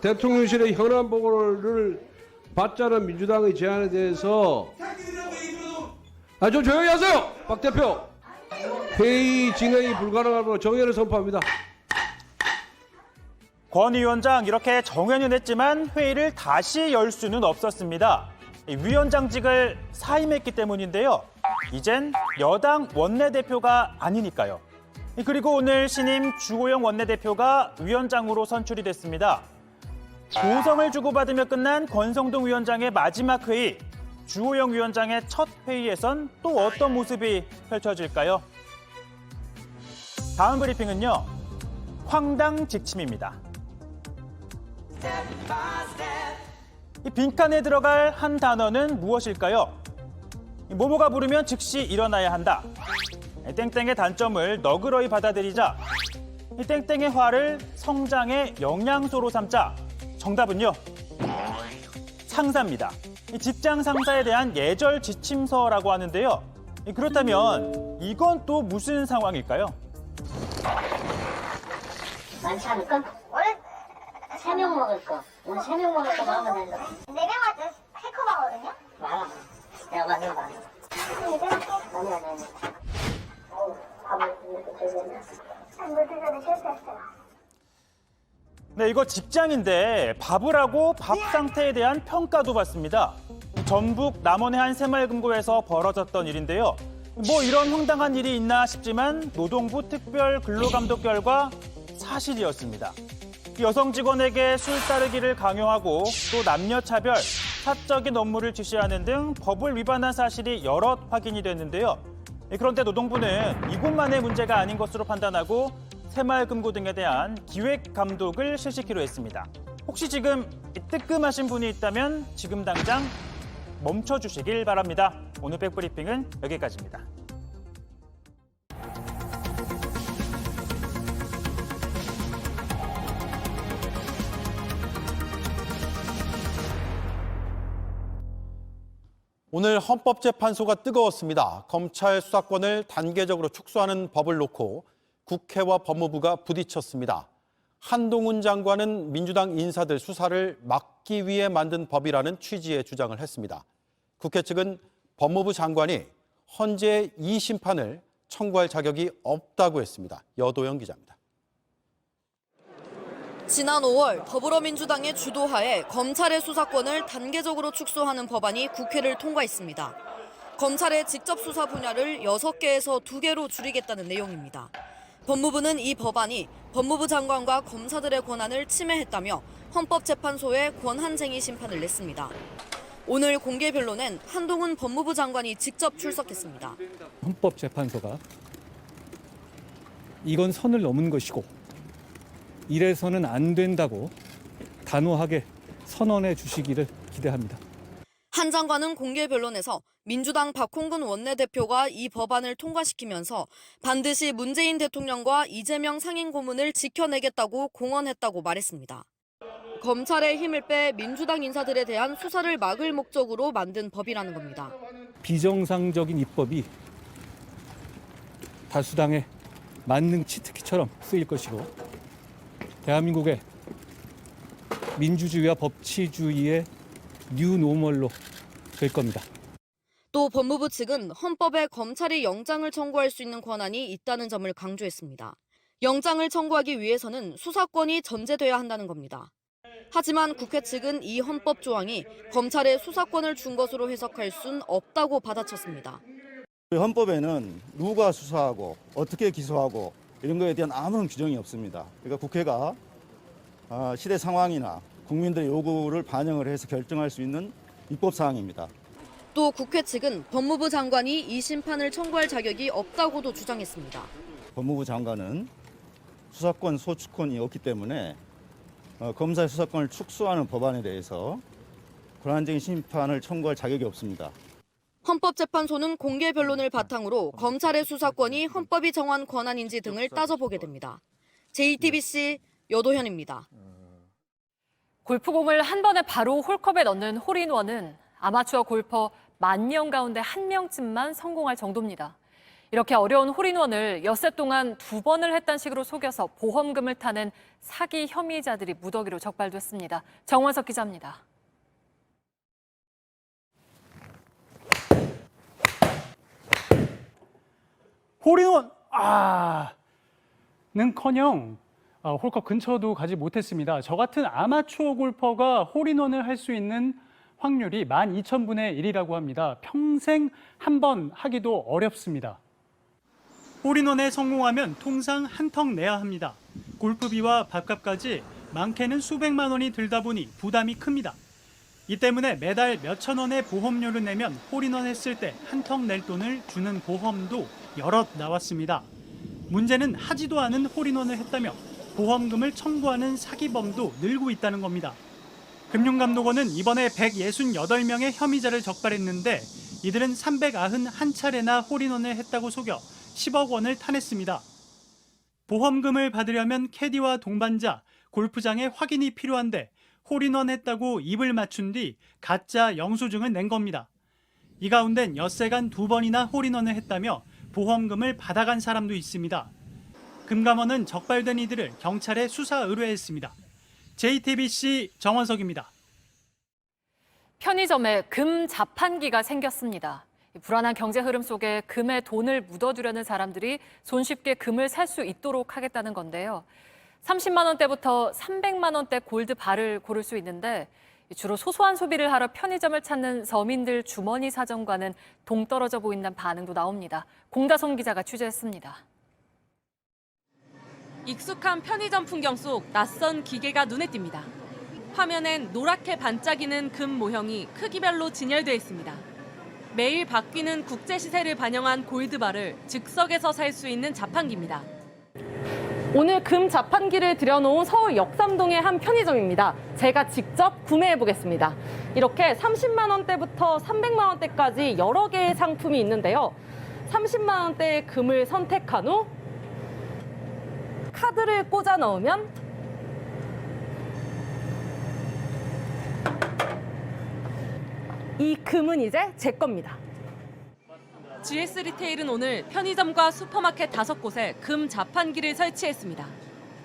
대통령실의 현안 보고를 받자는 민주당의 제안에 대해서 좀 조용히 하세요. 박 대표. 회의 진행이 불가능하고 정회를 선포합니다. 권 위원장 이렇게 정회는 했지만 회의를 다시 열 수는 없었습니다. 위원장직을 사임했기 때문인데요. 이젠 여당 원내대표가 아니니까요. 그리고 오늘 신임 주호영 원내대표가 위원장으로 선출이 됐습니다. 고성을 주고받으며 끝난 권성동 위원장의 마지막 회의. 주호영 위원장의 첫 회의에선 또 어떤 모습이 펼쳐질까요? 다음 브리핑은요. 황당 직침입니다. 이 빈칸에 들어갈 한 단어는 무엇일까요? 모모가 부르면 즉시 일어나야 한다. 땡땡의 단점을 너그러이 받아들이자. 이 땡땡의 화를 성장의 영양소로 삼자. 정답은요. 상사입니다. 이 직장 상사에 대한 예절 지침서라고 하는데요. 그렇다면 이건 또 무슨 상황일까요? 많지 않을까? 원래 3명 먹을 거. 오늘 3명 먹을 거 먹으면 된다. 4명한테 3컵 하거든요? 많아. 내가 많아. 아니. 밥을 이렇게 들겠네. 물기 전에 실수했어요. 네, 이거 직장인데 밥을 하고 밥 상태에 대한 평가도 받습니다. 전북 남원의 한 새마을금고에서 벌어졌던 일인데요. 뭐 이런 황당한 일이 있나 싶지만 노동부 특별 근로감독 결과 사실이었습니다. 여성 직원에게 술 따르기를 강요하고 또 남녀 차별, 사적인 업무를 지시하는 등 법을 위반한 사실이 여럿 확인이 됐는데요. 그런데 노동부는 이곳만의 문제가 아닌 것으로 판단하고 새마을금고 등에 대한 기획 감독을 실시키로 했습니다. 혹시 지금 뜨끔하신 분이 있다면 지금 당장 멈춰주시길 바랍니다. 오늘 백브리핑은 여기까지입니다. 오늘 헌법재판소가 뜨거웠습니다. 검찰 수사권을 단계적으로 축소하는 법을 놓고 국회와 법무부가 부딪혔습니다. 한동훈 장관은 민주당 인사들 수사를 막기 위해 만든 법이라는 취지의 주장을 했습니다. 국회 측은 법무부 장관이 헌재 2심판을 청구할 자격이 없다고 했습니다. 여도영 기자입니다. 지난 5월 더불어민주당의 주도하에 검찰의 수사권을 단계적으로 축소하는 법안이 국회를 통과했습니다. 검찰의 직접 수사 분야를 6개에서 2개로 줄이겠다는 내용입니다. 법무부는 이 법안이 법무부 장관과 검사들의 권한을 침해했다며 헌법재판소에 권한쟁의 심판을 냈습니다. 오늘 공개 변론엔 한동훈 법무부 장관이 직접 출석했습니다. 헌법재판소가 이건 선을 넘은 것이고 이래서는 안 된다고 단호하게 선언해 주시기를 기대합니다. 한 장관은 공개 변론에서 민주당 박홍근 원내대표가 이 법안을 통과시키면서 반드시 문재인 대통령과 이재명 상임고문을 지켜내겠다고 공언했다고 말했습니다. 검찰의 힘을 빼 민주당 인사들에 대한 수사를 막을 목적으로 만든 법이라는 겁니다. 비정상적인 입법이 다수당의 만능 치트키처럼 쓰일 것이고 대한민국의 민주주의와 법치주의의 뉴노멀로 될 겁니다. 또 법무부 측은 헌법에 검찰이 영장을 청구할 수 있는 권한이 있다는 점을 강조했습니다. 영장을 청구하기 위해서는 수사권이 전제돼야 한다는 겁니다. 하지만 국회 측은 이 헌법 조항이 검찰에 수사권을 준 것으로 해석할 순 없다고 받아쳤습니다. 헌법에는 누가 수사하고 어떻게 기소하고 이런 거에 대한 아무런 규정이 없습니다. 그러니까 국회가 시대 상황이나 국민들의 요구를 반영을 해서 결정할 수 있는 입법 사항입니다. 또 국회 측은 법무부 장관이 이 심판을 청구할 자격이 없다고도 주장했습니다. 법무부 장관은 수사권 소추권이 없기 때문에 검사의 수사권을 축소하는 법안에 대해서 권한쟁의 심판을 청구할 자격이 없습니다. 헌법재판소는 공개 변론을 바탕으로 검찰의 수사권이 헌법이 정한 권한인지 등을 따져보게 됩니다. JTBC 여도현입니다. 골프공을 한 번에 바로 홀컵에 넣는 홀인원은 아마추어 골퍼 10,000명 가운데 1명쯤만 성공할 정도입니다. 이렇게 어려운 홀인원을 엿새 동안 2번을 했다는 식으로 속여서 보험금을 타는 사기 혐의자들이 무더기로 적발됐습니다. 정원석 기자입니다. 홀인원! 는커녕 홀컵 근처도 가지 못했습니다. 저 같은 아마추어 골퍼가 홀인원을 할 수 있는 확률이 12,000분의 1이라고 합니다. 평생 한 번 하기도 어렵습니다. 홀인원에 성공하면 통상 한턱 내야 합니다. 골프비와 밥값까지 많게는 수백만 원이 들다 보니 부담이 큽니다. 이 때문에 매달 몇천 원의 보험료를 내면 홀인원 했을 때 한턱 낼 돈을 주는 보험도 여럿 나왔습니다. 문제는 하지도 않은 홀인원을 했다며 보험금을 청구하는 사기범도 늘고 있다는 겁니다. 금융감독원은 이번에 168명의 혐의자를 적발했는데 이들은 391차례나 홀인원을 했다고 속여 10억 원을 타냈습니다. 보험금을 받으려면 캐디와 동반자, 골프장에 확인이 필요한데 홀인원 했다고 입을 맞춘 뒤 가짜 영수증을 낸 겁니다. 이 가운데 엿새간 2번이나 홀인원을 했다며 보험금을 받아간 사람도 있습니다. 금감원은 적발된 이들을 경찰에 수사 의뢰했습니다. JTBC 정원석입니다. 편의점에 금 자판기가 생겼습니다. 불안한 경제 흐름 속에 금에 돈을 묻어두려는 사람들이 손쉽게 금을 살 수 있도록 하겠다는 건데요. 30만 원대부터 300만 원대 골드 바를 고를 수 있는데 주로 소소한 소비를 하러 편의점을 찾는 서민들 주머니 사정과는 동떨어져 보인다는 반응도 나옵니다. 공다솜 기자가 취재했습니다. 익숙한 편의점 풍경 속 낯선 기계가 눈에 띕니다. 화면엔 노랗게 반짝이는 금 모형이 크기별로 진열돼 있습니다. 매일 바뀌는 국제 시세를 반영한 골드바를 즉석에서 살 수 있는 자판기입니다. 오늘 금 자판기를 들여놓은 서울 역삼동의 한 편의점입니다. 제가 직접 구매해 보겠습니다. 이렇게 30만 원대부터 300만 원대까지 여러 개의 상품이 있는데요. 30만 원대의 금을 선택한 후 카드를 꽂아 넣으면 이 금은 이제 제 겁니다. GS 리테일은 오늘 편의점과 슈퍼마켓 5곳에 금 자판기를 설치했습니다.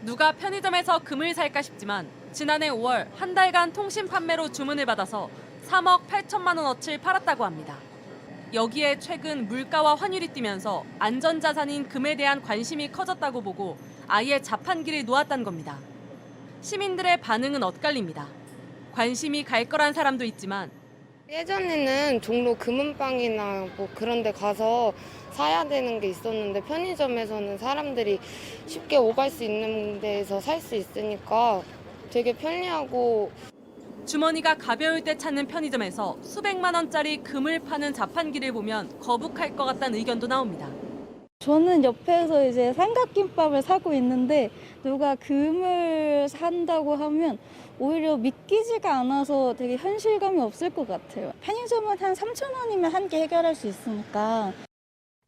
누가 편의점에서 금을 살까 싶지만 지난해 5월 한 달간 통신 판매로 주문을 받아서 3억 8천만 원어치를 팔았다고 합니다. 여기에 최근 물가와 환율이 뛰면서 안전자산인 금에 대한 관심이 커졌다고 보고 아예 자판기를 놓았다는 겁니다. 시민들의 반응은 엇갈립니다. 관심이 갈 거란 사람도 있지만 예전에는 종로 금은방이나 뭐 그런 데 가서 사야 되는 게 있었는데 편의점에서는 사람들이 쉽게 오갈 수 있는 데에서 살 수 있으니까 되게 편리하고 주머니가 가벼울 때 찾는 편의점에서 수백만 원짜리 금을 파는 자판기를 보면 거북할 것 같다는 의견도 나옵니다. 저는 옆에서 이제 삼각김밥을 사고 있는데 누가 금을 산다고 하면 오히려 믿기지가 않아서 되게 현실감이 없을 것 같아요. 편의점은 한 3천 원이면 한 개 해결할 수 있으니까.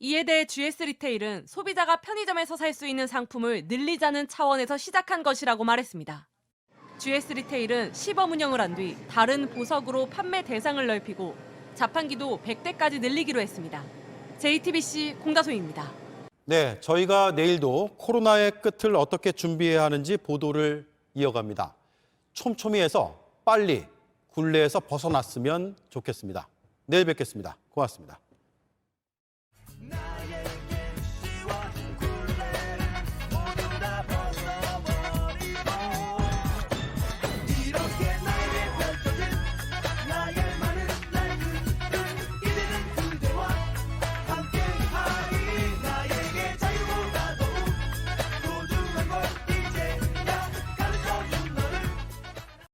이에 대해 GS 리테일은 소비자가 편의점에서 살 수 있는 상품을 늘리자는 차원에서 시작한 것이라고 말했습니다. GS 리테일은 시범 운영을 한 뒤 다른 보석으로 판매 대상을 넓히고 자판기도 100대까지 늘리기로 했습니다. JTBC 공다소입니다. 네, 저희가 내일도 코로나의 끝을 어떻게 준비해야 하는지 보도를 이어갑니다. 촘촘히에서 빨리 굴레에서 벗어났으면 좋겠습니다. 내일 뵙겠습니다. 고맙습니다.